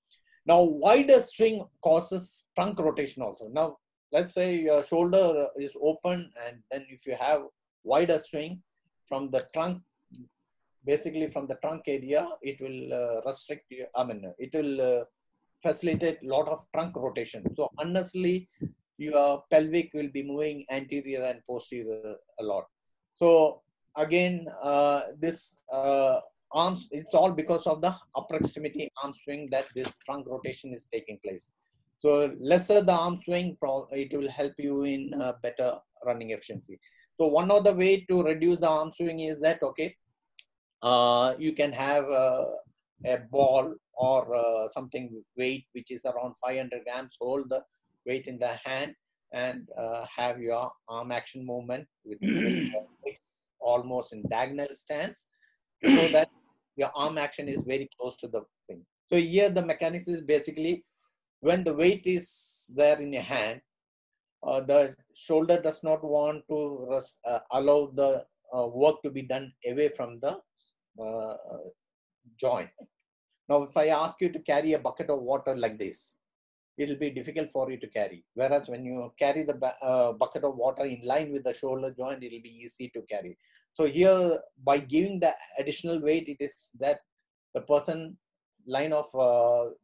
Now, wider swing causes trunk rotation also. Now, let's say your shoulder is open, and then if you have wider swing from the trunk, basically from the trunk area, it will restrict you. It will facilitate a lot of trunk rotation. So unnecessarily, your pelvic will be moving anterior and posterior a lot. So again, this arms, it's all because of the upper extremity arm swing that this trunk rotation is taking place. So lesser the arm swing, it will help you in better running efficiency. So one of the way to reduce the arm swing is that, okay, you can have a ball or something weight which is around 500 grams, hold the weight in the hand and have your arm action movement with it's almost in diagonal stance, so that your arm action is very close to the thing. So here the mechanics is basically when the weight is there in your hand, the shoulder does not want to allow the work to be done away from the joint. Now, if I ask you to carry a bucket of water like this, it will be difficult for you to carry. Whereas when you carry the bucket of water in line with the shoulder joint, it will be easy to carry. So here, by giving the additional weight, it is that the person line of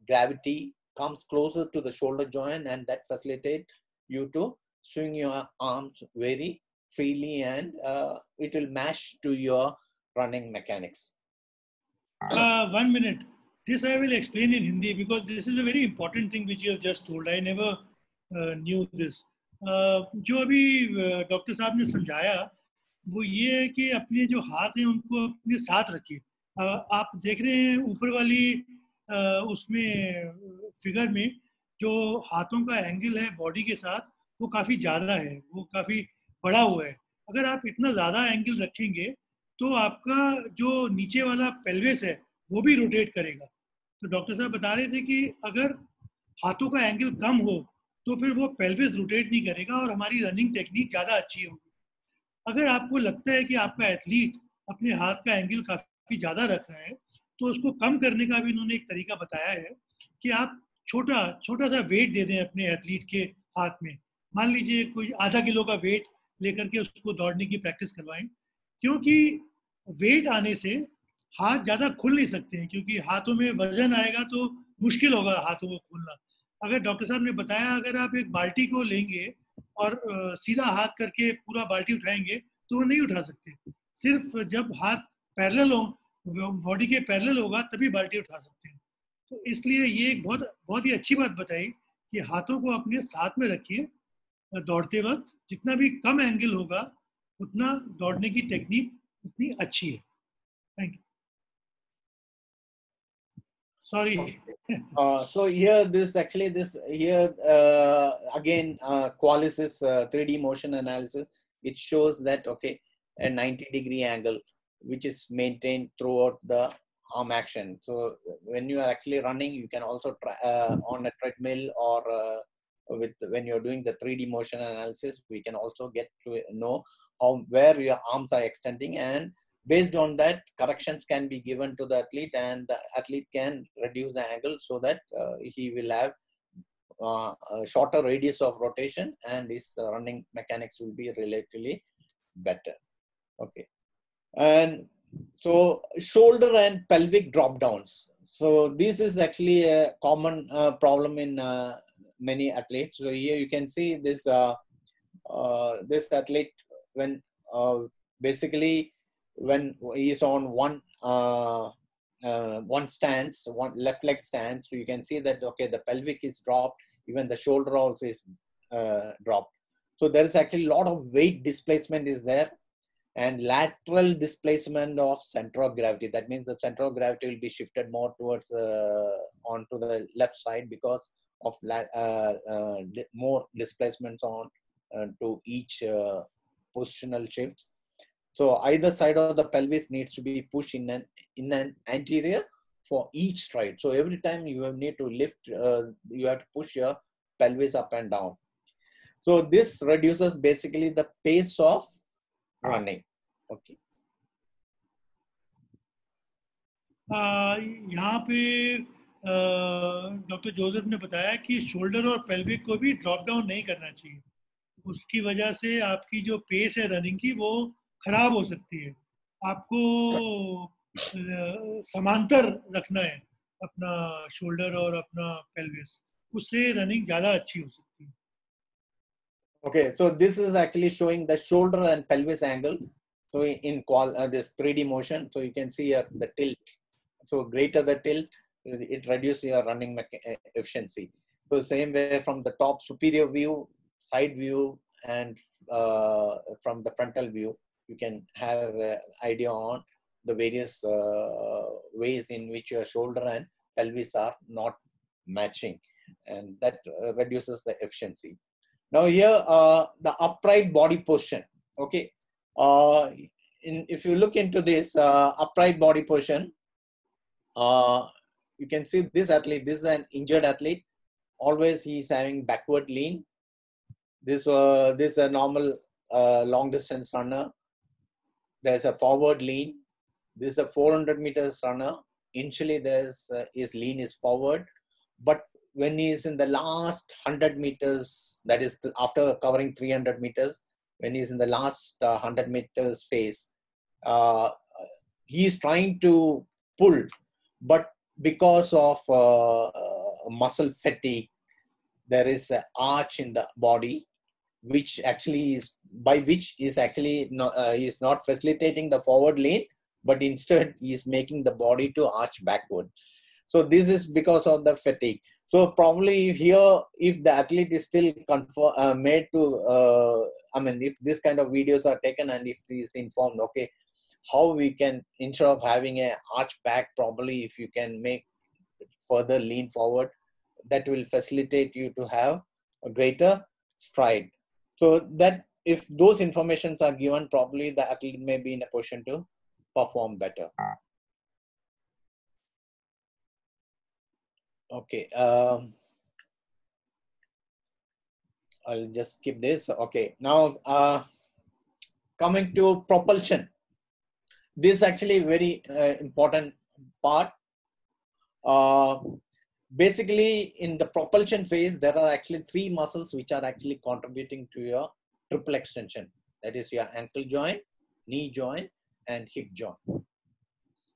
gravity comes closer to the shoulder joint, and that facilitates you to swing your arms very freely, and it will match to your running mechanics. 1 minute. This I will explain in Hindi because this is a very important thing which you have just told. I never knew this. जो अभी doctor साहब ने समझाया वो ये है कि अपने जो हाथ हैं उनको अपने साथ रखिए. आप देख रहे हैं ऊपर वाली उसमें फिगर में जो हाथों का एंगल है बॉडी के साथ वो काफ़ी ज़्यादा है, वो काफ़ी बड़ा हुआ है। अगर आप इतना ज़्यादा एंगल रखेंगे तो आपका जो नीचे वाला पेल्विस है वो भी रोटेट करेगा। तो डॉक्टर साहब बता रहे थे कि अगर हाथों का एंगल कम हो तो फिर वो पेल्विस रोटेट नहीं करेगा और हमारी रनिंग टेक्निक ज़्यादा अच्छी होगी। अगर आपको लगता है कि आपका एथलीट अपने हाथ का एंगल काफ़ी ज़्यादा रख रहा है तो उसको कम करने का भी इन्होंने एक तरीका बताया है कि आप छोटा छोटा सा वेट दे दें अपने एथलीट के हाथ में। मान लीजिए कोई आधा किलो का वेट लेकर के उसको दौड़ने की प्रैक्टिस करवाएं, क्योंकि वेट आने से हाथ ज़्यादा खुल नहीं सकते हैं, क्योंकि हाथों में वजन आएगा तो मुश्किल होगा हाथों को खोलना। अगर डॉक्टर साहब ने बताया अगर आप एक बाल्टी को लेंगे और सीधा हाथ करके पूरा बाल्टी उठाएंगे तो वो नहीं उठा सकते। सिर्फ जब हाथ पैरेलल हो, बॉडी के पैरेलल होगा तभी बाल्टी उठा सकते हैं। तो इसलिए ये एक बहुत बहुत ही अच्छी बात बताई कि हाथों को अपने साथ में रखिए दौड़ते वक्त। जितना भी कम एंगल होगा उतना दौड़ने की टेक्निक उतनी अच्छी है। Thank you, sorry. So here, this actually, this here again, Qualisys 3D motion analysis, it shows that, okay, a 90-degree angle, which is maintained throughout the arm action. So when you are actually running, you can also try on a treadmill or when you're doing the 3D motion analysis, we can also get to know where your arms are extending, and based on that, corrections can be given to the athlete, and the athlete can reduce the angle so that he will have a shorter radius of rotation and his running mechanics will be relatively better. Okay. And so shoulder and pelvic drop downs. So this is actually a common problem in many athletes. So here you can see this this athlete when basically when he's on one stance, one left leg stance, so you can see that, okay, the pelvic is dropped, even the shoulder also is dropped. So there is actually a lot of weight displacement is there, and lateral displacement of center of gravity. That means the center of gravity will be shifted more towards onto the left side because of more displacements on to each positional shifts. So either side of the pelvis needs to be pushed in an anterior for each stride. So every time you need to lift, you have to push your pelvis up and down. So this reduces basically the pace of running. Okay. यहाँ पे doctor Joseph ने बताया कि shoulder और pelvic को भी drop down नहीं करना चाहिए। उसकी वजह से आपकी जो पेस है रनिंग की वो खराब हो सकती है। आपको समांतर रखना है अपना शोल्डर और अपना पेल्विस, उससे रनिंग ज़्यादा अच्छी हो सकती है। Okay, so this is actually showing the shoulder and pelvis angle. So in this 3D motion, so you can see here the tilt. So greater the tilt, it reduces your running efficiency. So same way from the top superior view, side view, and from the frontal view, you can have an idea on the various ways in which your shoulder and pelvis are not matching, and that reduces the efficiency. Now here, the upright body position. Okay, if you look into this upright body position, you can see this athlete. This is an injured athlete. Always he is having backward lean. This is a normal long distance runner. There's a forward lean. This is a 400 meters runner. Initially, there's his lean is forward, but when he is in the last 100 meters, that is after covering 300 meters, when he's in the last 100 meters phase, he is trying to pull, but because of muscle fatigue, there is an arch in the body, which actually is actually not, is not facilitating the forward lean, but instead he is making the body to arch backward. So this is because of the fatigue. So probably here, if the athlete is still made to, I mean, if this kind of videos are taken and if he is informed, okay, how we can, instead of having a arch back, probably if you can make further lean forward, that will facilitate you to have a greater stride. So that if those informations are given properly, the athlete may be in a position to perform better. Okay, I'll just skip this. Okay, now coming to propulsion. This is actually a very important part. Basically, in the propulsion phase, there are actually three muscles which are actually contributing to your triple extension. That is your ankle joint, knee joint, and hip joint.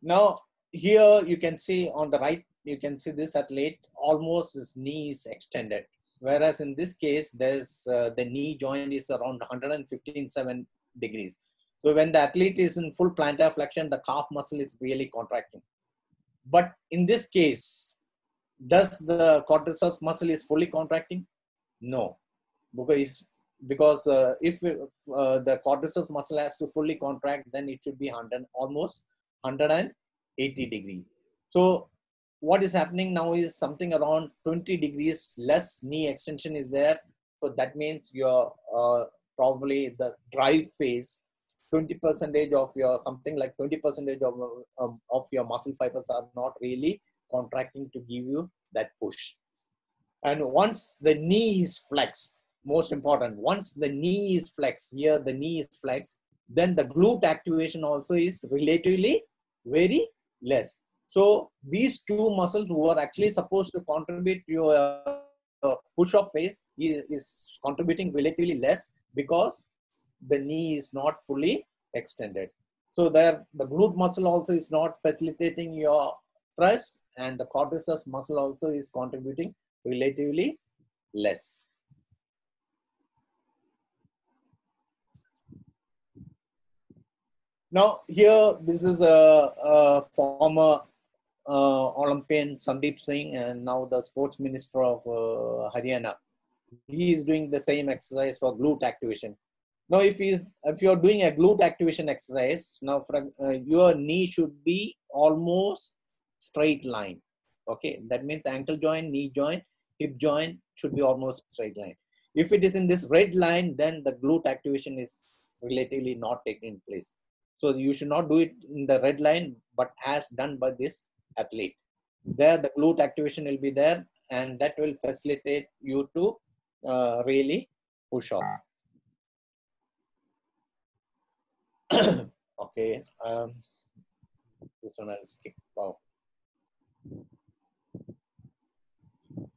Now, here you can see on the right, you can see this athlete, almost his knee is extended. Whereas in this case, there's the knee joint is around 115.7 degrees. So when the athlete is in full plantar flexion, the calf muscle is really contracting. But in this case, does the quadriceps muscle is fully contracting? No, because if the quadriceps muscle has to fully contract, then it should be almost 180 degrees. So what is happening now is something around 20 degrees less knee extension is there. So that means your probably the drive phase, 20% of your, something like 20% of your muscle fibers are not really contracting to give you that push. And once the knee is flexed, most important, once the knee is flexed, here the knee is flexed, then the glute activation also is relatively very less. So these two muscles who are actually supposed to contribute to your push-off phase is contributing relatively less because the knee is not fully extended. So there, the glute muscle also is not facilitating your thrust, and the quadriceps muscle also is contributing relatively less. Now here, this is a former Olympian Sandeep Singh, and now the sports minister of Haryana. He is doing the same exercise for glute activation. Now, if you're doing a glute activation exercise, now your knee should be almost straight line. Okay, that means ankle joint, knee joint, hip joint should be almost straight line. If it is in this red line, then the glute activation is relatively not taking place. So you should not do it in the red line, but as done by this athlete. There, the glute activation will be there, and that will facilitate you to really push off. Okay, this one I'll skip. Wow.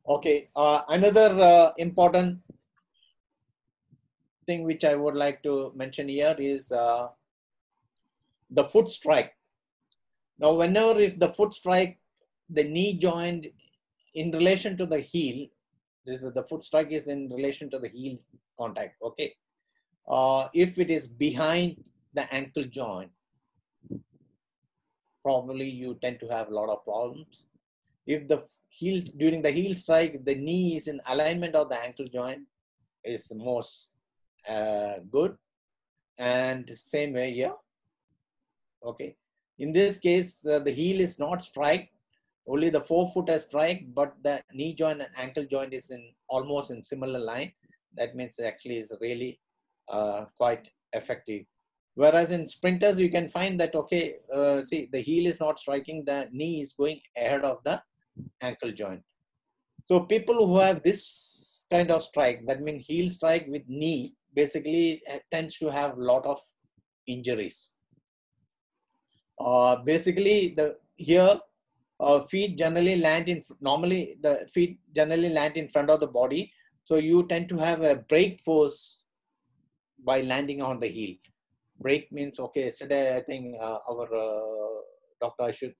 Okay, another important thing which I would like to mention here is the foot strike. Now, whenever if the foot strike, the knee joint in relation to the heel, this is the foot strike is in relation to the heel contact. Okay, if it is behind the ankle joint, probably you tend to have a lot of problems. If the heel, during the heel strike, the knee is in alignment of the ankle joint, is most good. And same way here. Okay, in this case, the heel is not strike, only the forefoot has strike, but the knee joint and ankle joint is in almost in similar line. That means actually is really quite effective. Whereas in sprinters, you can find that, okay, see, the heel is not striking, the knee is going ahead of the ankle joint. So people who have this kind of strike, that means heel strike with knee, basically tends to have a lot of injuries. Basically, here feet generally land in, normally the feet generally land in front of the body. So you tend to have a brake force by landing on the heel. Brake means, okay, yesterday I think our Dr. Ashut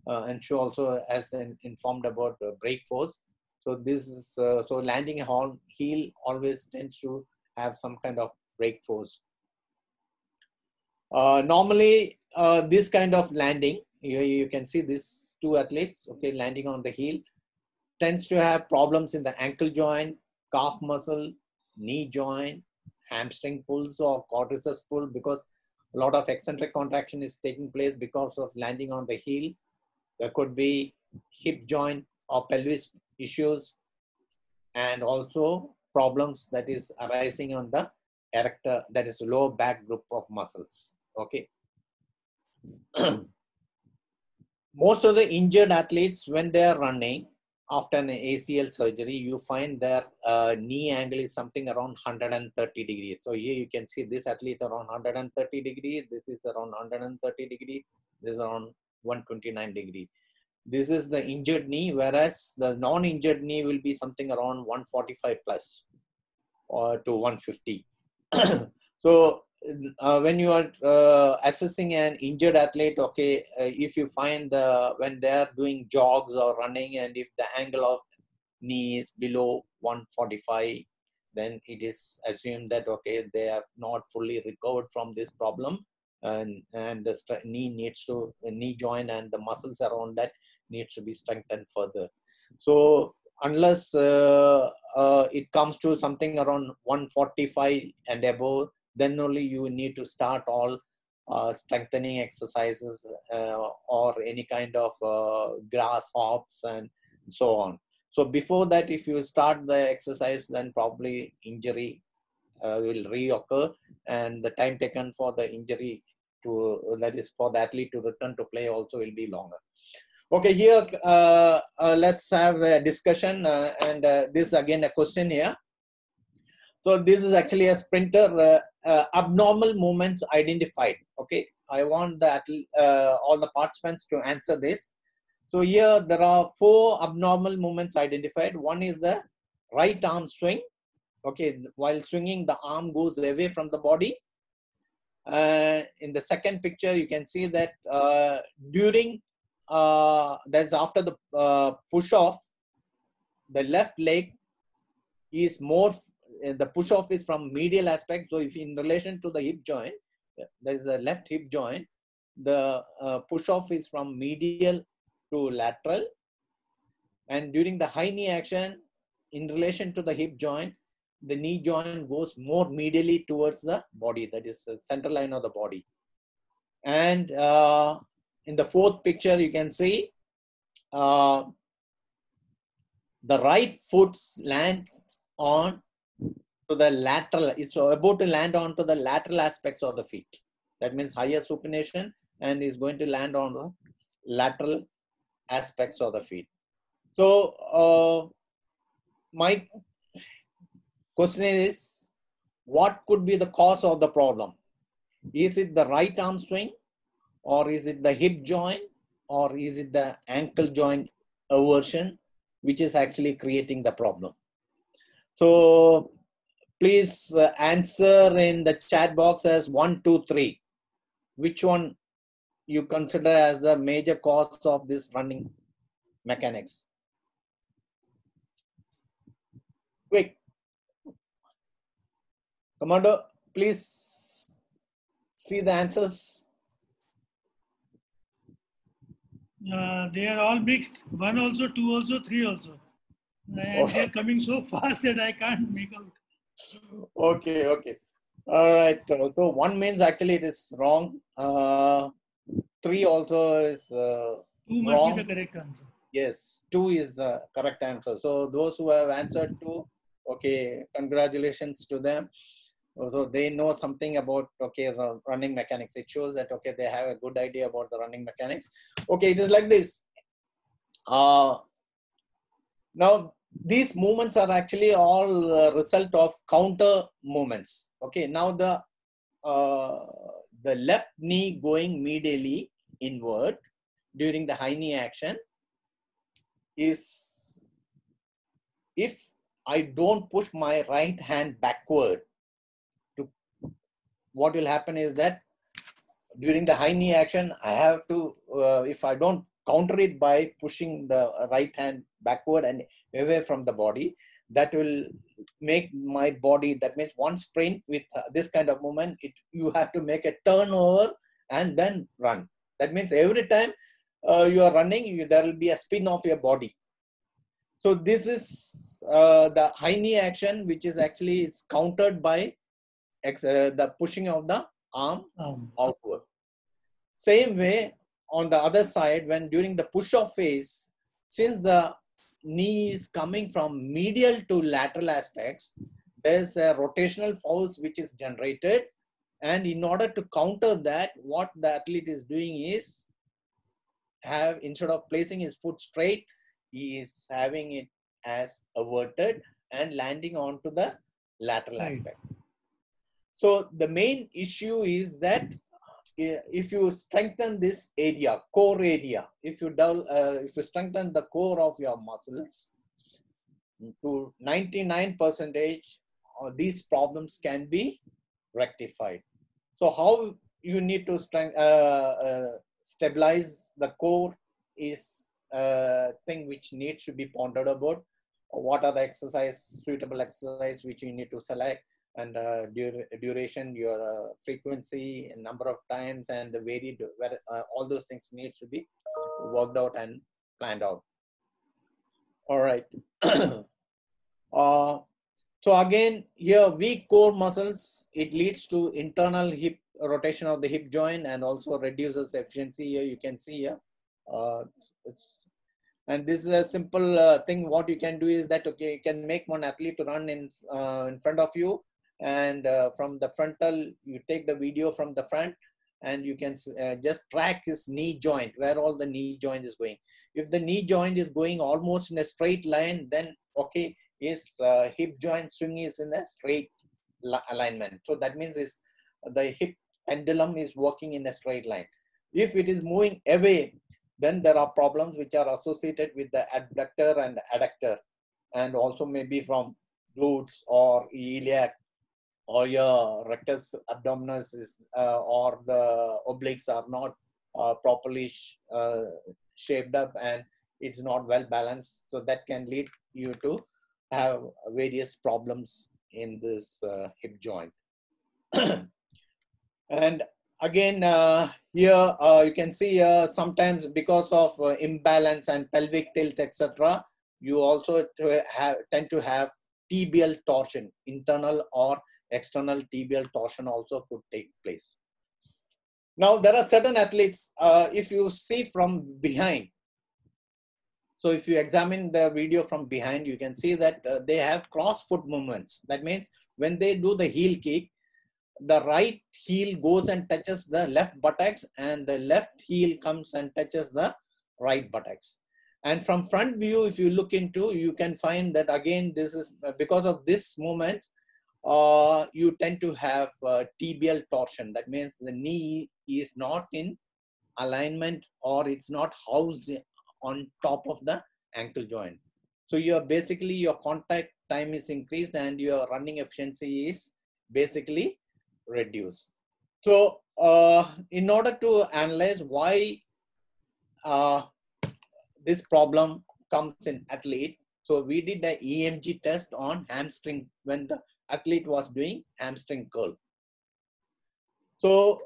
and she also has informed about brake force. So this is, so landing on heel always tends to have some kind of brake force. Normally, this kind of landing, you can see these two athletes, okay, landing on the heel, tends to have problems in the ankle joint, calf muscle, knee joint, hamstring pulls or quadriceps pull, because A lot of eccentric contraction is taking place because of landing on the heel. There could be hip joint or pelvis issues, and also problems that is arising on the erector, that is lower back group of muscles. Okay. Most of the injured athletes, when they are running after an ACL surgery, you find their knee angle is something around 130 degrees. So here you can see this athlete around 130 degrees. This is around 130 degrees. This is around 129 degrees. This is the injured knee, whereas the non-injured knee will be something around 145 plus or to 150. So when you are assessing an injured athlete, okay, if you find when they are doing jogs or running, and if the angle of knee is below 145, then it is assumed that okay, they have not fully recovered from this problem, and the knee joint and the muscles around that needs to be strengthened further. So unless it comes to something around 145 and above, then only you need to start all strengthening exercises or any kind of grass hops and so on. So before that, if you start the exercise, then probably injury will reoccur, and the time taken for the injury to, that is for the athlete to return to play, also will be longer. Okay, here let's have a discussion, and this is again a question here. So this is actually a sprinter, abnormal movements identified. Okay, I want the all the participants to answer this. So here there are 4 abnormal movements identified. One is the right arm swing. Okay, while swinging, the arm goes away from the body. In the second picture, you can see that during that's after the push off, the left leg is more, the push off is from medial aspect. So if in relation to the hip joint, there is a left hip joint, the push off is from medial to lateral, and during the high knee action, in relation to the hip joint, the knee joint goes more medially towards the body, that is the center line of the body. And in the fourth picture, you can see the right foot lands on to the lateral, it's about to land onto the lateral aspects of the feet. That means higher supination, and is going to land on the lateral aspects of the feet. So my question is, what could be the cause of the problem? Is it the right arm swing, or is it the hip joint, or is it the ankle joint eversion, which is actually creating the problem? So please answer in the chat box as 1, 2, 3. Which one you consider as the major cause of this running mechanics? Quick. Commander, please see the answers. They are all mixed. 1 also, 2 also, 3 also. And okay, they're coming so fast that I can't make out. Okay, okay. All right. So 1 means actually it is wrong. 3 also is 2 must wrong. be the correct answer. Yes, 2 is the correct answer. So those who have answered 2, okay, congratulations to them. So they know something about, okay, running mechanics. It shows that, okay, they have a good idea about the running mechanics. Okay, it is like this. Now, these movements are actually all a result of counter movements. Okay, now the left knee going medially inward during the high knee action is, if I don't push my right hand backward, what will happen is that during the high knee action, I have to, if I don't counter it by pushing the right hand backward and away from the body, that will make my body, that means one sprint with this kind of movement, you have to make a turnover and then run. That means every time you are running, there will be a spin of your body. So this is the high knee action, which is actually is countered by the pushing of the arm outward. Same way on the other side, when during the push-off phase, since the knee is coming from medial to lateral aspects, there's a rotational force which is generated. And in order to counter that, what the athlete is doing is instead of placing his foot straight, he is having it as averted and landing onto the lateral aspect. So the main issue is that if you strengthen this area, core area, if you strengthen the core of your muscles to 99%, these problems can be rectified. So how you need to stabilize the core is a thing which needs to be pondered about. What are the suitable exercise which you need to select, and duration, your frequency, and number of times, and the varied, all those things need to be worked out and planned out. All right. So again, here weak core muscles, it leads to internal hip rotation of the hip joint and also reduces efficiency. Here you can see here. And this is a simple thing. What you can do is that, okay, you can make one athlete to run in front of you, and from the frontal, you take the video from the front, and you can just track his knee joint, where all the knee joint is going. If the knee joint is going almost in a straight line, then okay, his hip joint swing is in a straight alignment. So that means the hip pendulum is working in a straight line. If it is moving away, then there are problems which are associated with the adductor and adductor, and also maybe from glutes or iliac, or your rectus abdominis or the obliques are not properly shaped up, and it's not well balanced. So that can lead you to have various problems in this hip joint. And again, here you can see sometimes because of imbalance and pelvic tilt, etc., you also tend to have tibial torsion, internal or external tibial torsion also could take place. Now, there are certain athletes, if you see from behind, so if you examine the video from behind, you can see that they have cross foot movements. That means when they do the heel kick, the right heel goes and touches the left buttocks, and the left heel comes and touches the right buttocks. And from front view, if you look into, you can find that again, this is because of this movement, you tend to have tibial torsion. That means the knee is not in alignment, or it's not housed on top of the ankle joint. So you're basically, your contact time is increased and your running efficiency is basically reduced. So in order to analyze why this problem comes in athlete, so we did the EMG test on hamstring when the athlete was doing hamstring curl. So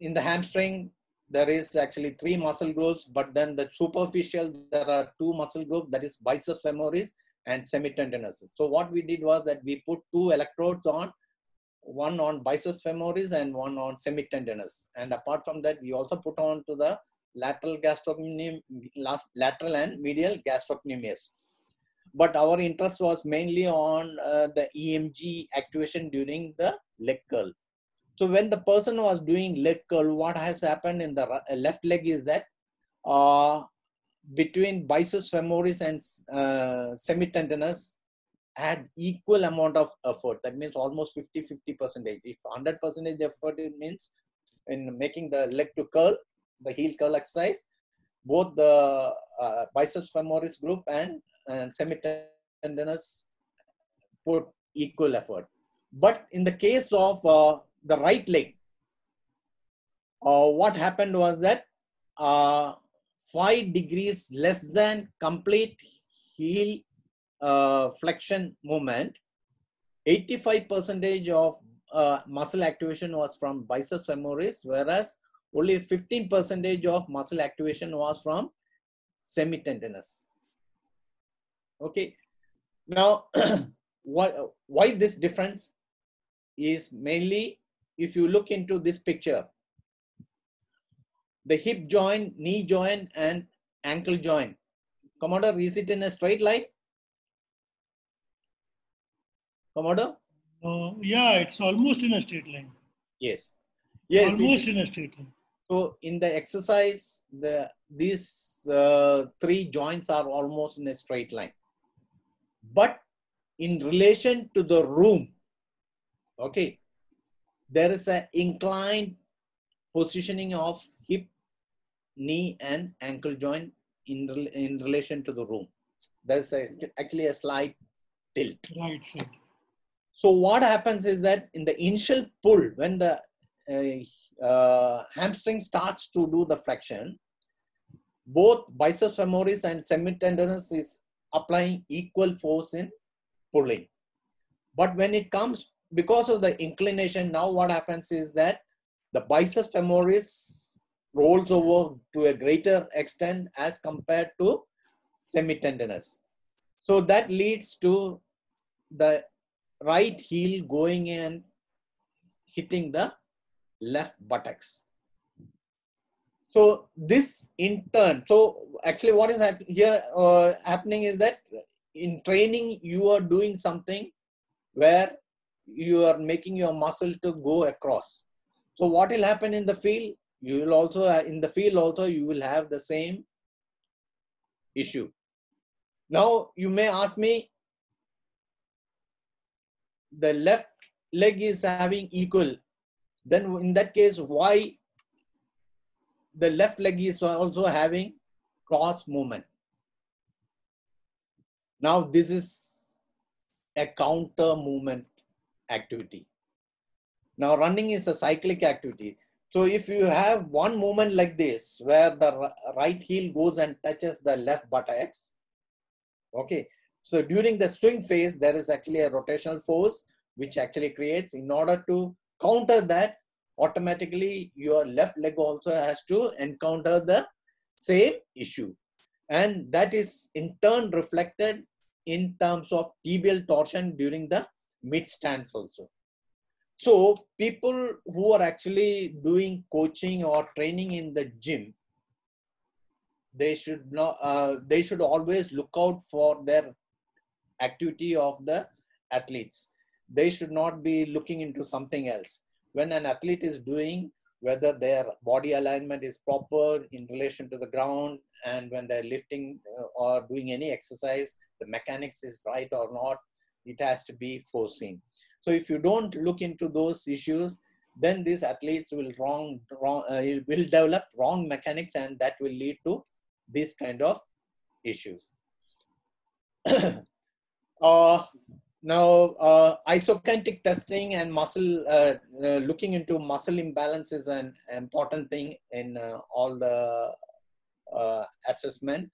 in the hamstring, there is actually 3 muscle groups, but then the superficial, there are 2 muscle groups, that is biceps femoris and semitendinous. So what we did was that we put 2 electrodes on, one on biceps femoris and one on semitendinous. And apart from that, we also put on to the lateral and medial gastrocnemius. But our interest was mainly on the EMG activation during the leg curl. So when the person was doing leg curl, what has happened in the left leg is that between biceps femoris and semitendinous had equal amount of effort. That means almost 50-50%. If 100% effort, it means in making the leg to curl, the heel curl exercise, both the biceps femoris group and semitendinous put equal effort. But in the case of the right leg, what happened was that 5 degrees less than complete heel flexion movement, 85% of muscle activation was from biceps femoris, whereas only 15% of muscle activation was from semitendinous. Okay. Now, why this difference is mainly if you look into this picture, the hip joint, knee joint, and ankle joint, Commodore, is it in a straight line? Commodore? Yeah, it's almost in a straight line. Yes. Yes. Almost in a straight line. So in the exercise, these three joints are almost in a straight line. But in relation to the room, okay, there is an inclined positioning of hip, knee, and ankle joint in relation to the room. There's actually a slight tilt. Right side. So what happens is that in the initial pull, when the hamstring starts to do the flexion, both biceps femoris and semitendinous is applying equal force in pulling. But when it comes, because of the inclination, now what happens is that the biceps femoris rolls over to a greater extent as compared to semitendinous. So that leads to the right heel going and hitting the left buttocks. So this in turn, so actually what is happening is that in training, you are doing something where you are making your muscle to go across. So what will happen in the field? You will also, in the field also, you will have the same issue. Now you may ask me, the left leg is having equal, then in that case, why the left leg is also having cross movement? Now this is a counter movement activity. Now running is a cyclic activity. So if you have one movement like this, where the right heel goes and touches the left buttocks, okay. So during the swing phase, there is actually a rotational force which actually creates, in order to counter that, automatically your left leg also has to encounter the same issue. And that is in turn reflected in terms of tibial torsion during the mid stance also. So people who are actually doing coaching or training in the gym, they should not, they should always look out for their activity of the athletes. They should not be looking into something else. When an athlete is doing, whether their body alignment is proper in relation to the ground, and when they're lifting or doing any exercise, the mechanics is right or not, it has to be foreseen. So if you don't look into those issues, then these athletes will develop wrong mechanics, and that will lead to this kind of issues. Now, isokinetic testing and muscle, looking into muscle imbalance is an important thing in all the assessment,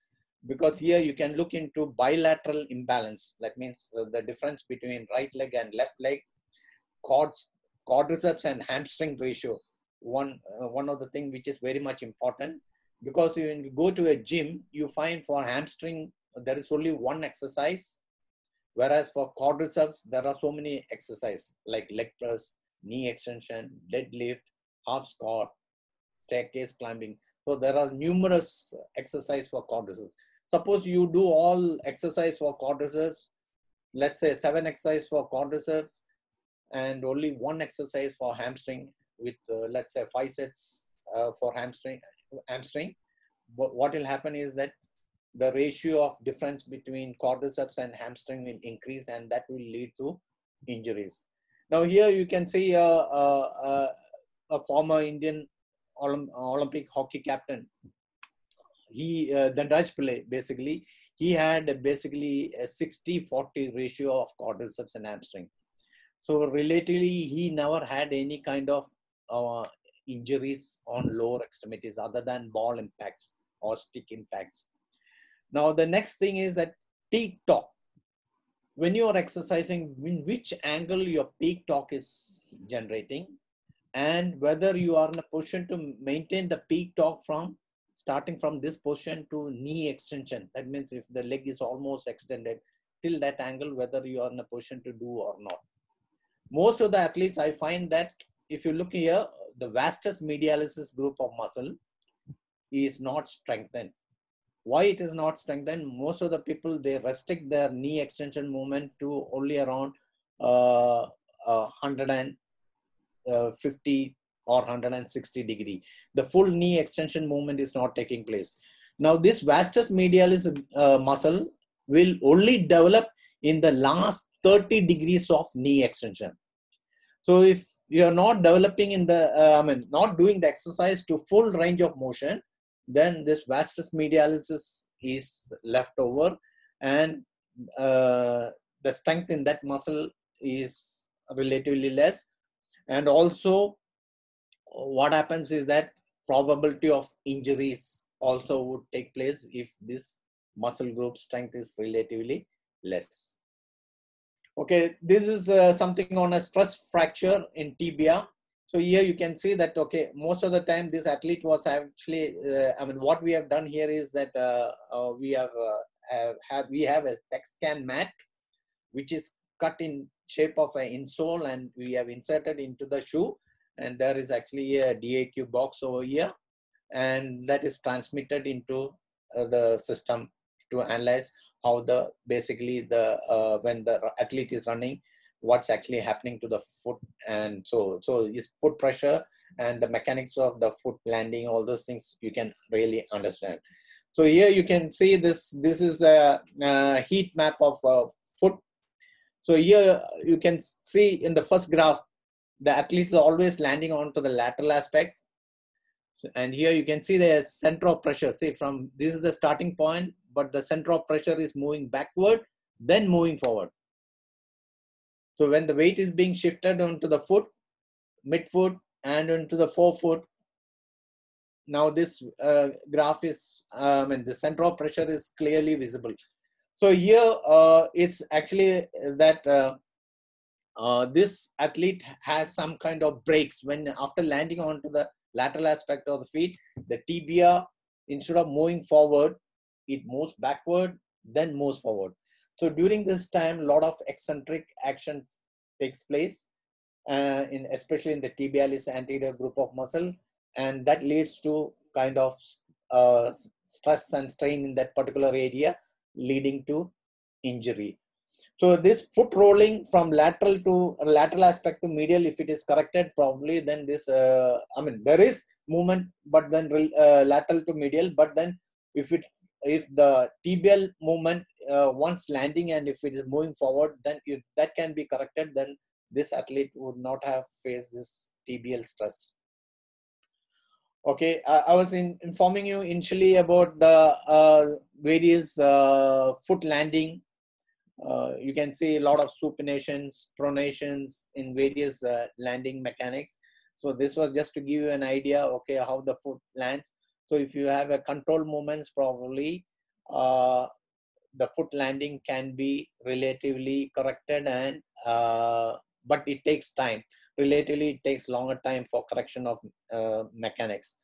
because here you can look into bilateral imbalance. That means the difference between right leg and left leg, quadriceps and hamstring ratio. One of the things which is very much important, because when you go to a gym, you find for hamstring, there is only one exercise. Whereas for quadriceps, there are so many exercises like leg press, knee extension, deadlift, half squat, staircase climbing. So there are numerous exercises for quadriceps. Suppose you do all exercise for quadriceps, let's say 7 exercises for quadriceps and only 1 exercise for hamstring, with let's say 5 sets for hamstring. But what will happen is that the ratio of difference between quadriceps and hamstring will increase, and that will lead to injuries. Now here you can see a former Indian Olympic hockey captain. He, the Dutch play, basically, he had basically a 60-40 ratio of quadriceps and hamstring. So relatively, he never had any kind of injuries on lower extremities other than ball impacts or stick impacts. Now, the next thing is that peak torque. When you are exercising, in which angle your peak torque is generating, and whether you are in a position to maintain the peak torque from starting from this position to knee extension. That means if the leg is almost extended till that angle, whether you are in a position to do or not. Most of the athletes, I find that if you look here, the vastus medialis group of muscle is not strengthened. Why it is not strengthened? Most of the people, they restrict their knee extension movement to only around 150 or 160 degree. The full knee extension movement is not taking place. Now this vastus medialis muscle will only develop in the last 30 degrees of knee extension. So if you are not developing in the, not doing the exercise to full range of motion, then this vastus medialis is left over, and the strength in that muscle is relatively less. And also what happens is that probability of injuries also would take place if this muscle group strength is relatively less. Okay, this is something on a stress fracture in tibia. So here you can see that, okay, most of the time this athlete was actually, what we have done here is that we have a TechScan mat, which is cut in shape of an insole, and we have inserted into the shoe. And there is actually a DAQ box over here, and that is transmitted into the system to analyze how basically when the athlete is running, what's actually happening to the foot. And so is foot pressure and the mechanics of the foot landing, all those things you can really understand. So here you can see this is a heat map of foot. So here you can see in the first graph, the athletes are always landing onto the lateral aspect. And here you can see the center of pressure. See, from this is the starting point, but the center of pressure is moving backward, then moving forward. So when the weight is being shifted onto the foot, midfoot, and into the forefoot, now this graph is, the center of pressure is clearly visible. So here it's actually that this athlete has some kind of breaks when after landing onto the lateral aspect of the feet, the tibia, instead of moving forward, it moves backward, then moves forward. So during this time, a lot of eccentric action takes place, especially in the tibialis anterior group of muscle, and that leads to kind of stress and strain in that particular area, leading to injury. So this foot rolling from lateral aspect to medial, if it is corrected probably, then this, there is movement, but then lateral to medial, but then if the tibial movement once landing, and if it is moving forward, then if that can be corrected, then this athlete would not have faced this tibial stress. Okay, I was informing you initially about the various foot landing. You can see a lot of supinations, pronations in various landing mechanics. So this was just to give you an idea, okay, how the foot lands. So if you have a control movements, probably the foot landing can be relatively corrected, and but it takes time. Relatively, it takes longer time for correction of mechanics.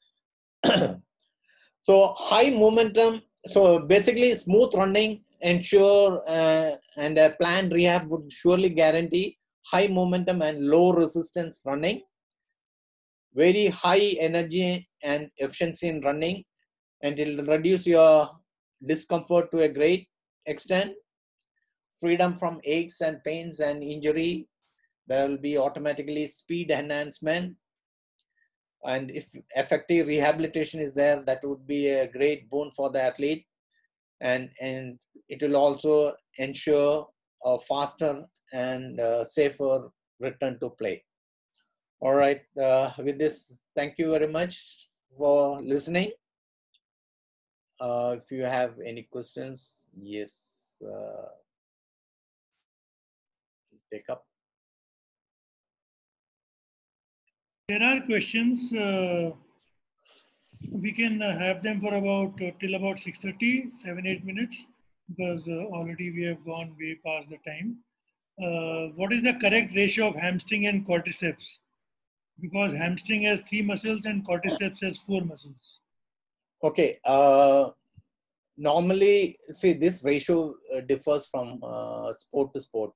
So high momentum. So basically, smooth running ensure and a planned rehab would surely guarantee high momentum and low resistance running, very high energy and efficiency in running, and it will reduce your discomfort to a great extent, freedom from aches and pains and injury. There will be automatically speed enhancement, and if effective rehabilitation is there, that would be a great boon for the athlete, and it will also ensure a faster and safer return to play. All right, with this, thank you very much for listening. If you have any questions, yes, take up. There are questions. We can have them for about till about 6:30, 7-8 minutes, because already we have gone way past the time. What is the correct ratio of hamstring and quadriceps? Because hamstring has 3 muscles and quadriceps has 4 muscles. Okay. Normally, see, this ratio differs from sport to sport.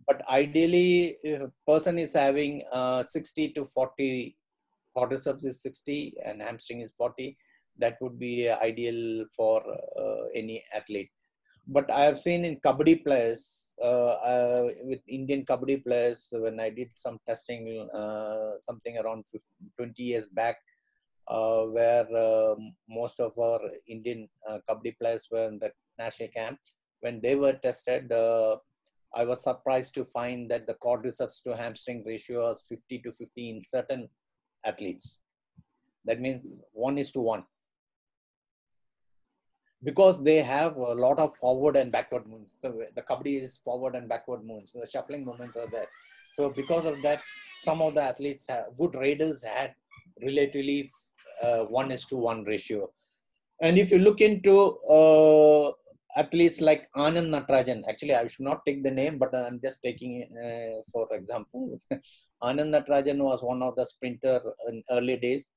But ideally, if a person is having 60 to 40, quadriceps is 60 and hamstring is 40, that would be ideal for any athlete. But I have seen in kabaddi players, with Indian kabaddi players, when I did some testing, something around 20 years back, where most of our Indian kabaddi players were in the national camp. When they were tested, I was surprised to find that the quadriceps to hamstring ratio was 50 to 50 in certain athletes. That means 1:1. Because they have a lot of forward and backward movements. So the kabaddi is forward and backward movements. So the shuffling movements are there. So because of that, some of the athletes, good raiders, had relatively 1:1 ratio. And if you look into athletes like Anand Natarajan, actually I should not take the name, but I'm just taking for example. Anand Natarajan was one of the sprinter in early days.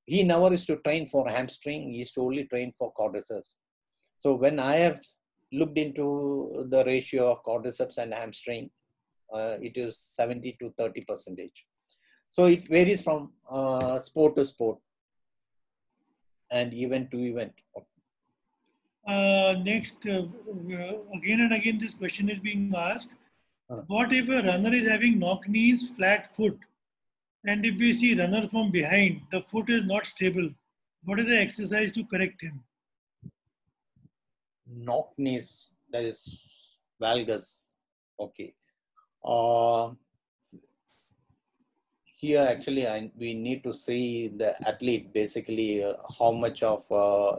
He never used to train for hamstring. He used to only train for quadriceps. So when I have looked into the ratio of quadriceps and hamstring, it is 70 to 30%. So it varies from sport to sport and event to event. Next, again and again, this question is being asked. What if a runner is having knock knees, flat foot, and if we see runner from behind, the foot is not stable? What is the exercise to correct him? Knock knees, that is valgus. Okay. Here actually we need to see the athlete basically how much of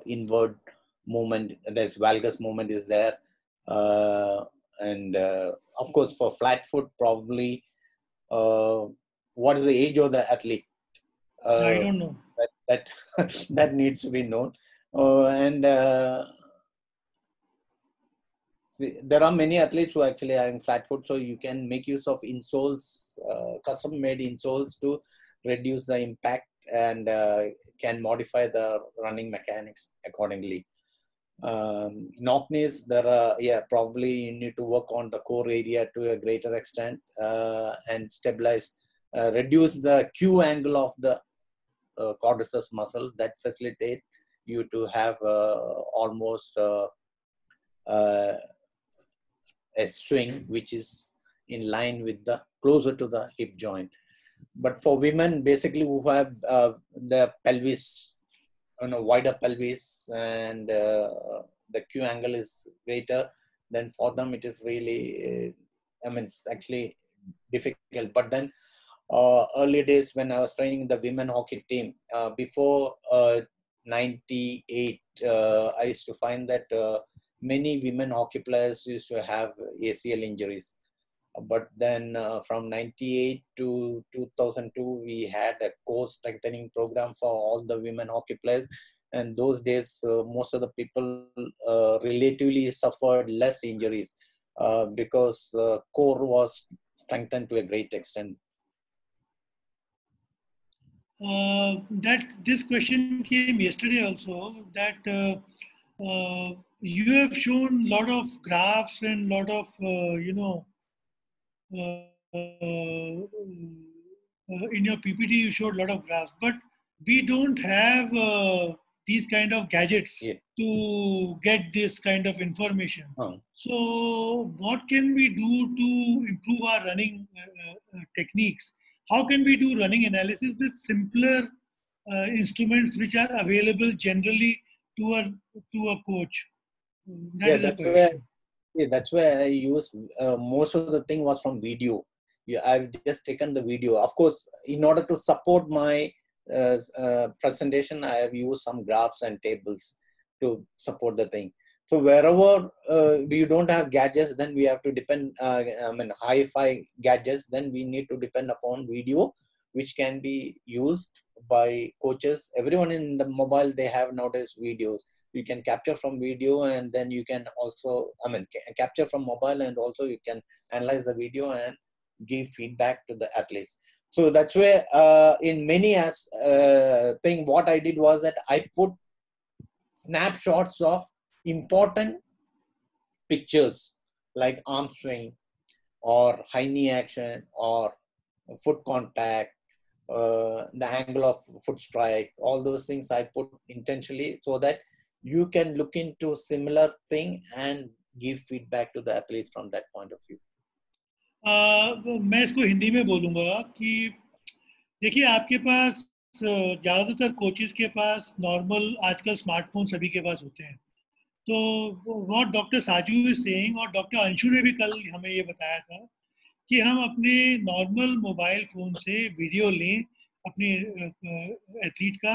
inward movement, there's valgus movement is there, and of course for flat foot probably what is the age of the athlete? I don't know. That that needs to be known, and there are many athletes who actually are in flat foot, so you can make use of insoles, custom made insoles to reduce the impact and can modify the running mechanics accordingly. Knock knees, there are, probably you need to work on the core area to a greater extent and stabilize, reduce the Q angle of the quadriceps muscle that facilitate you to have almost a swing which is in line with the closer to the hip joint. But for women, basically who have the pelvis, wider pelvis and the Q angle is greater, then for them it is really, it's actually difficult. But then early days when I was training the women hockey team, before 98, I used to find that many women hockey players used to have ACL injuries. But then from 98 to 2002, we had a core strengthening program for all the women hockey players. And those days, most of the people relatively suffered less injuries because core was strengthened to a great extent. That this question came yesterday also, that you have shown a lot of graphs and lot of in your PPT you showed a lot of graphs, but we don't have these kind of gadgets to get this kind of information. So what can we do to improve our running techniques? How can we do running analysis with simpler instruments which are available generally to a coach? That's where I use most of the thing was from video. I've just taken the video. Of course, in order to support my presentation, I have used some graphs and tables to support the thing. So wherever we don't have gadgets, then we have to depend, hi-fi gadgets, then we need to depend upon video, which can be used by coaches. Everyone in the mobile, they have nowadays videos. You can capture from video, and then you can also, capture from mobile, and also you can analyze the video and give feedback to the athletes. So that's where in many thing, what I did was that I put snapshots of important pictures like arm swing or high knee action, or foot contact, the angle of foot strike, all those things I put intentionally so that you can look into similar thing and give feedback to the athlete from that point of view. मैं इसको हिंदी में बोलूँगा कि देखिए आपके पास ज़्यादातर coaches के पास normal आजकल स्मार्टफोन सभी के पास होते हैं, तो what doctor Saju is saying और डॉक्टर अंशु ने भी कल हमें ये बताया था कि हम अपने नॉर्मल मोबाइल फ़ोन से वीडियो लें अपने एथलीट का,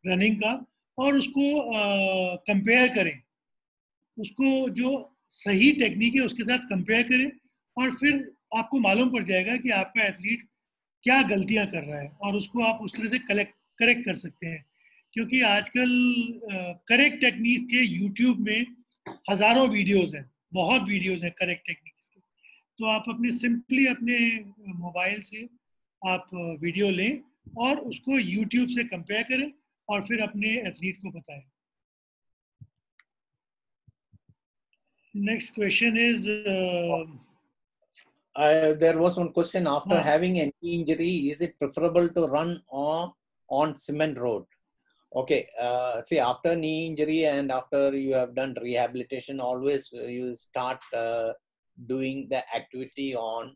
रनिंग का, और उसको कंपेयर करें, उसको जो सही टेक्निक है उसके साथ कंपेयर करें, और फिर आपको मालूम पड़ जाएगा कि आपका एथलीट क्या गलतियां कर रहा है और उसको आप उस तरह से करेक्ट कर सकते हैं। क्योंकि आजकल करेक्ट टेक्निक के यूट्यूब में हज़ारों वीडियोज़ हैं, बहुत वीडियोज़ हैं करेक्ट टेक्निक्स के। तो आप अपने सिंपली अपने मोबाइल से आप वीडियो लें और उसको यूट्यूब से कंपेयर करें और फिर अपने एथलीट को बताएं। Next question is there was one question after having an injury, is it preferable to run on cement road? Okay, see, after knee injury and after you have done rehabilitation, always you start doing the activity on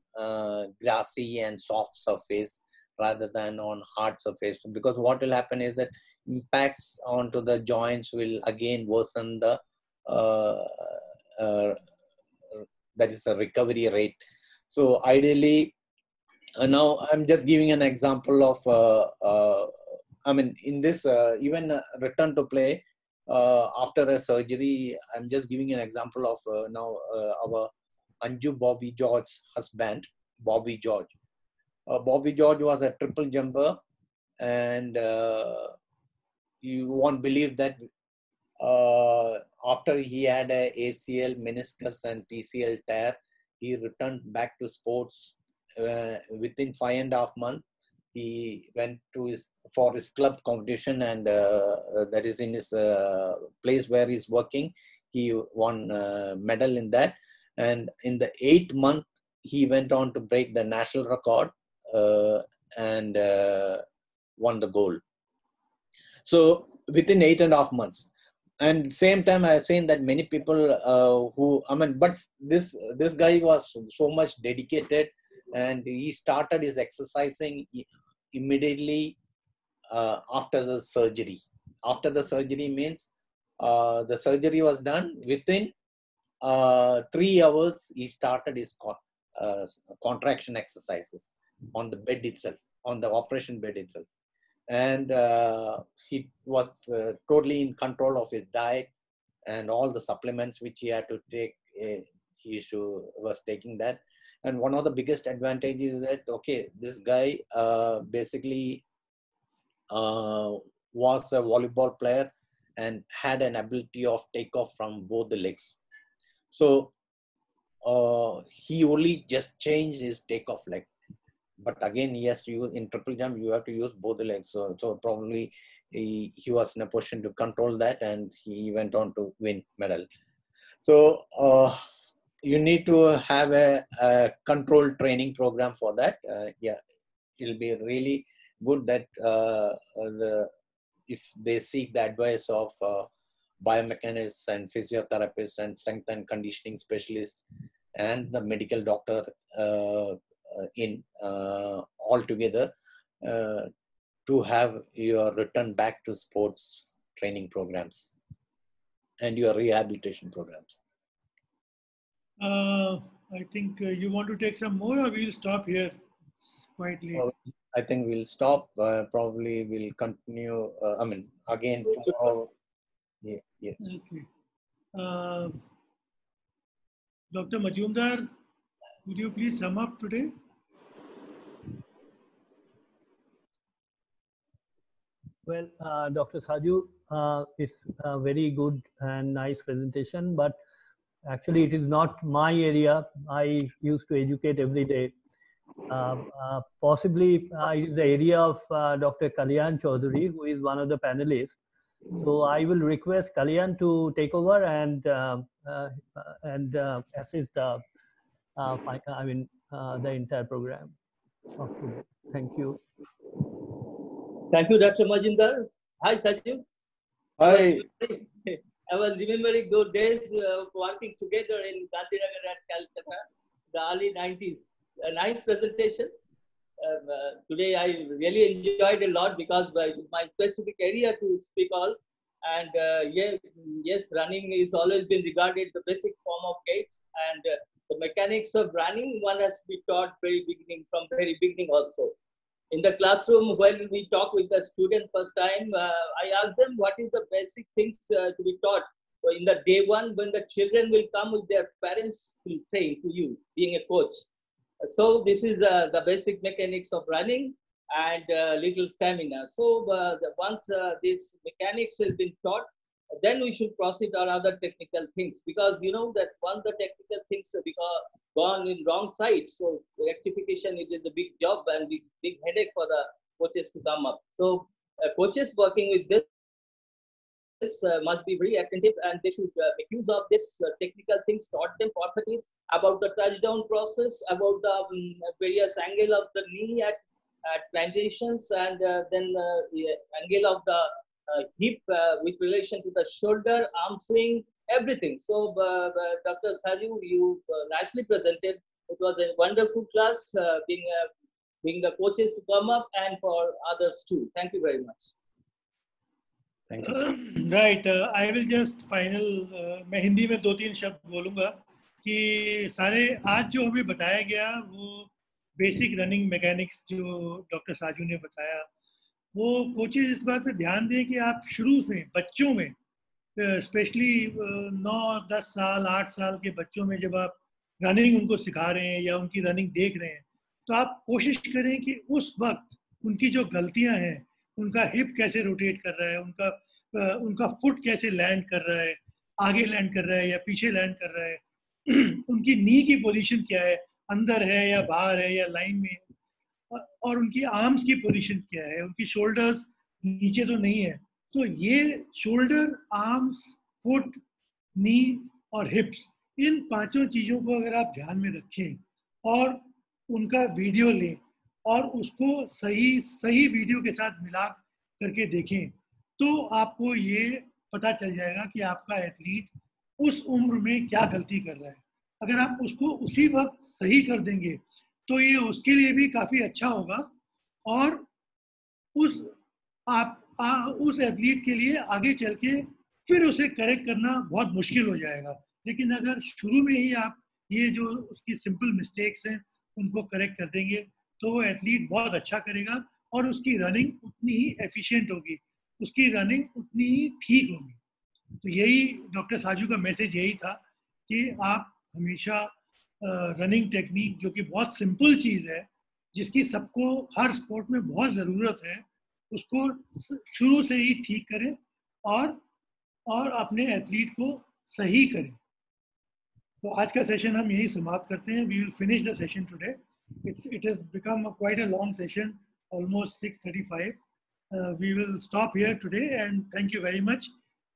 grassy and soft surface rather than on hard surface, because what will happen is that impacts onto the joints will again worsen the that is the recovery rate. So ideally, now I'm just giving an example of I mean, in this even return to play after a surgery, I'm just giving an example of now our Anju Bobby George's husband, Bobby George. Bobby George was a triple jumper, and you won't believe that after he had a ACL, meniscus and PCL tear, he returned back to sports within 5.5 months. He went to for his club competition, and that is in his place where he's working. He won a medal in that, and in the 8th month, he went on to break the national record and won the gold. So within 8.5 months. And same time, I have seen that many people but this guy was so much dedicated, and he started his exercising immediately after the surgery. After the surgery means the surgery was done within 3 hours. He started his contraction exercises on the bed itself, on the operation bed itself. And he was totally in control of his diet and all the supplements which he had to take. He was taking that. And one of the biggest advantages is that, okay, this guy basically was a volleyball player and had an ability of takeoff from both the legs. So he only just changed his takeoff leg. But again, he has to use, in triple jump, you have to use both the legs. So probably he was in a position to control that, and he went on to win medal. So you need to have a controlled training program for that. It'll be really good that if they seek the advice of biomechanists and physiotherapists and strength and conditioning specialists and the medical doctor all together to have your return back to sports training programs and your rehabilitation programs. I think you want to take some more, or we'll stop here quite late. I think we'll stop. Probably we'll continue. Again tomorrow. Yeah, yes. Okay. Dr. Majumdar, would you please sum up today? Well, Dr. Saju, it's a very good and nice presentation, but actually it is not my area. I used to educate every day. Possibly the area of Dr. Kalyan Chaudhary, who is one of the panelists. So I will request Kalyan to take over and assist the entire program of today. Thank you. Thank you, Dr. Majumdar. Hi, Sajid. Hi. I was remembering those days working together in Gandhinagar at Calcutta, the early 90s. Nice presentations. Today I really enjoyed a lot because it is my specific area to speak all. And yes, running is always been regarded the basic form of gait, and the mechanics of running one has to be taught from very beginning also. In the classroom, when we talk with the student first time, I ask them what is the basic things to be taught. So in the day one, when the children will come with their parents will train to you, being a coach. So this is the basic mechanics of running and little stamina. So once this mechanics has been taught, then we should proceed on other technical things, because you know that's one of the technical things because gone in wrong side. So rectification is a big job and big headache for the coaches to come up. So coaches working with this must be very attentive, and they should make use of this technical things taught them perfectly about the touchdown process, about the various angle of the knee at plantations, and then the angle of the hip with relation to the shoulder, arm swing, everything. So Dr. Saju, you nicely presented. It was a wonderful class, being the coaches to come up and for others too. Thank you very much. Thank you. Right. I will just final. मैं हिंदी में 2-3 शब्द बोलूँगा कि सारे आज जो हमें बताया गया वो बेसिक रनिंग मैकेनिक्स जो डॉक्टर साजू ने बताया, वो कोचेज इस बात पे ध्यान दें कि आप शुरू में बच्चों में, स्पेशली 9-10 साल 8 साल के बच्चों में जब आप रनिंग उनको सिखा रहे हैं या उनकी रनिंग देख रहे हैं, तो आप कोशिश करें कि उस वक्त उनकी जो गलतियां हैं, उनका हिप कैसे रोटेट कर रहा है, उनका फुट कैसे लैंड कर रहा है, आगे लैंड कर रहा है या पीछे लैंड कर रहा है, उनकी नी की पोजीशन क्या है, अंदर है या बाहर है या लाइन में, और उनकी आर्म्स की पोजीशन क्या है, उनकी शोल्डर्स नीचे तो नहीं है. तो ये शोल्डर, आर्म्स, फुट, नी और हिप्स, इन 5 चीज़ों को अगर आप ध्यान में रखें और उनका वीडियो लें और उसको सही वीडियो के साथ मिला करके देखें, तो आपको ये पता चल जाएगा कि आपका एथलीट उस उम्र में क्या गलती कर रहा है. अगर आप उसको उसी वक्त सही कर देंगे तो ये उसके लिए भी काफ़ी अच्छा होगा और उस एथलीट के लिए आगे चल के फिर उसे करेक्ट करना बहुत मुश्किल हो जाएगा. लेकिन अगर शुरू में ही आप ये जो उसकी सिंपल मिस्टेक्स हैं उनको करेक्ट कर देंगे तो वो एथलीट बहुत अच्छा करेगा और उसकी रनिंग उतनी ही एफिशिएंट होगी, उसकी रनिंग उतनी ही ठीक होगी. तो यही डॉक्टर साजू का मैसेज यही था कि आप हमेशा रनिंग टेक्निक, जो कि बहुत सिंपल चीज़ है, जिसकी सबको हर स्पोर्ट में बहुत ज़रूरत है, उसको शुरू से ही ठीक करें और अपने एथलीट को सही करें. तो आज का सेशन हम यही समाप्त करते हैं. We will finish the session today. It has become quite a long session, almost 6:35. We will stop here today and thank you very much.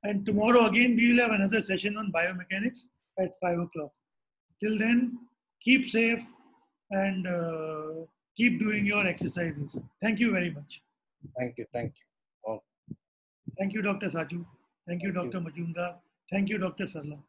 And tomorrow again we will have another session on biomechanics at 5 o'clock. Till then, keep safe and keep doing your exercises. Thank you very much. Thank you. Thank you. Oh. Thank you, Dr. Saju. Thank you, Dr. Majumdar. Thank you, Dr. Sarla.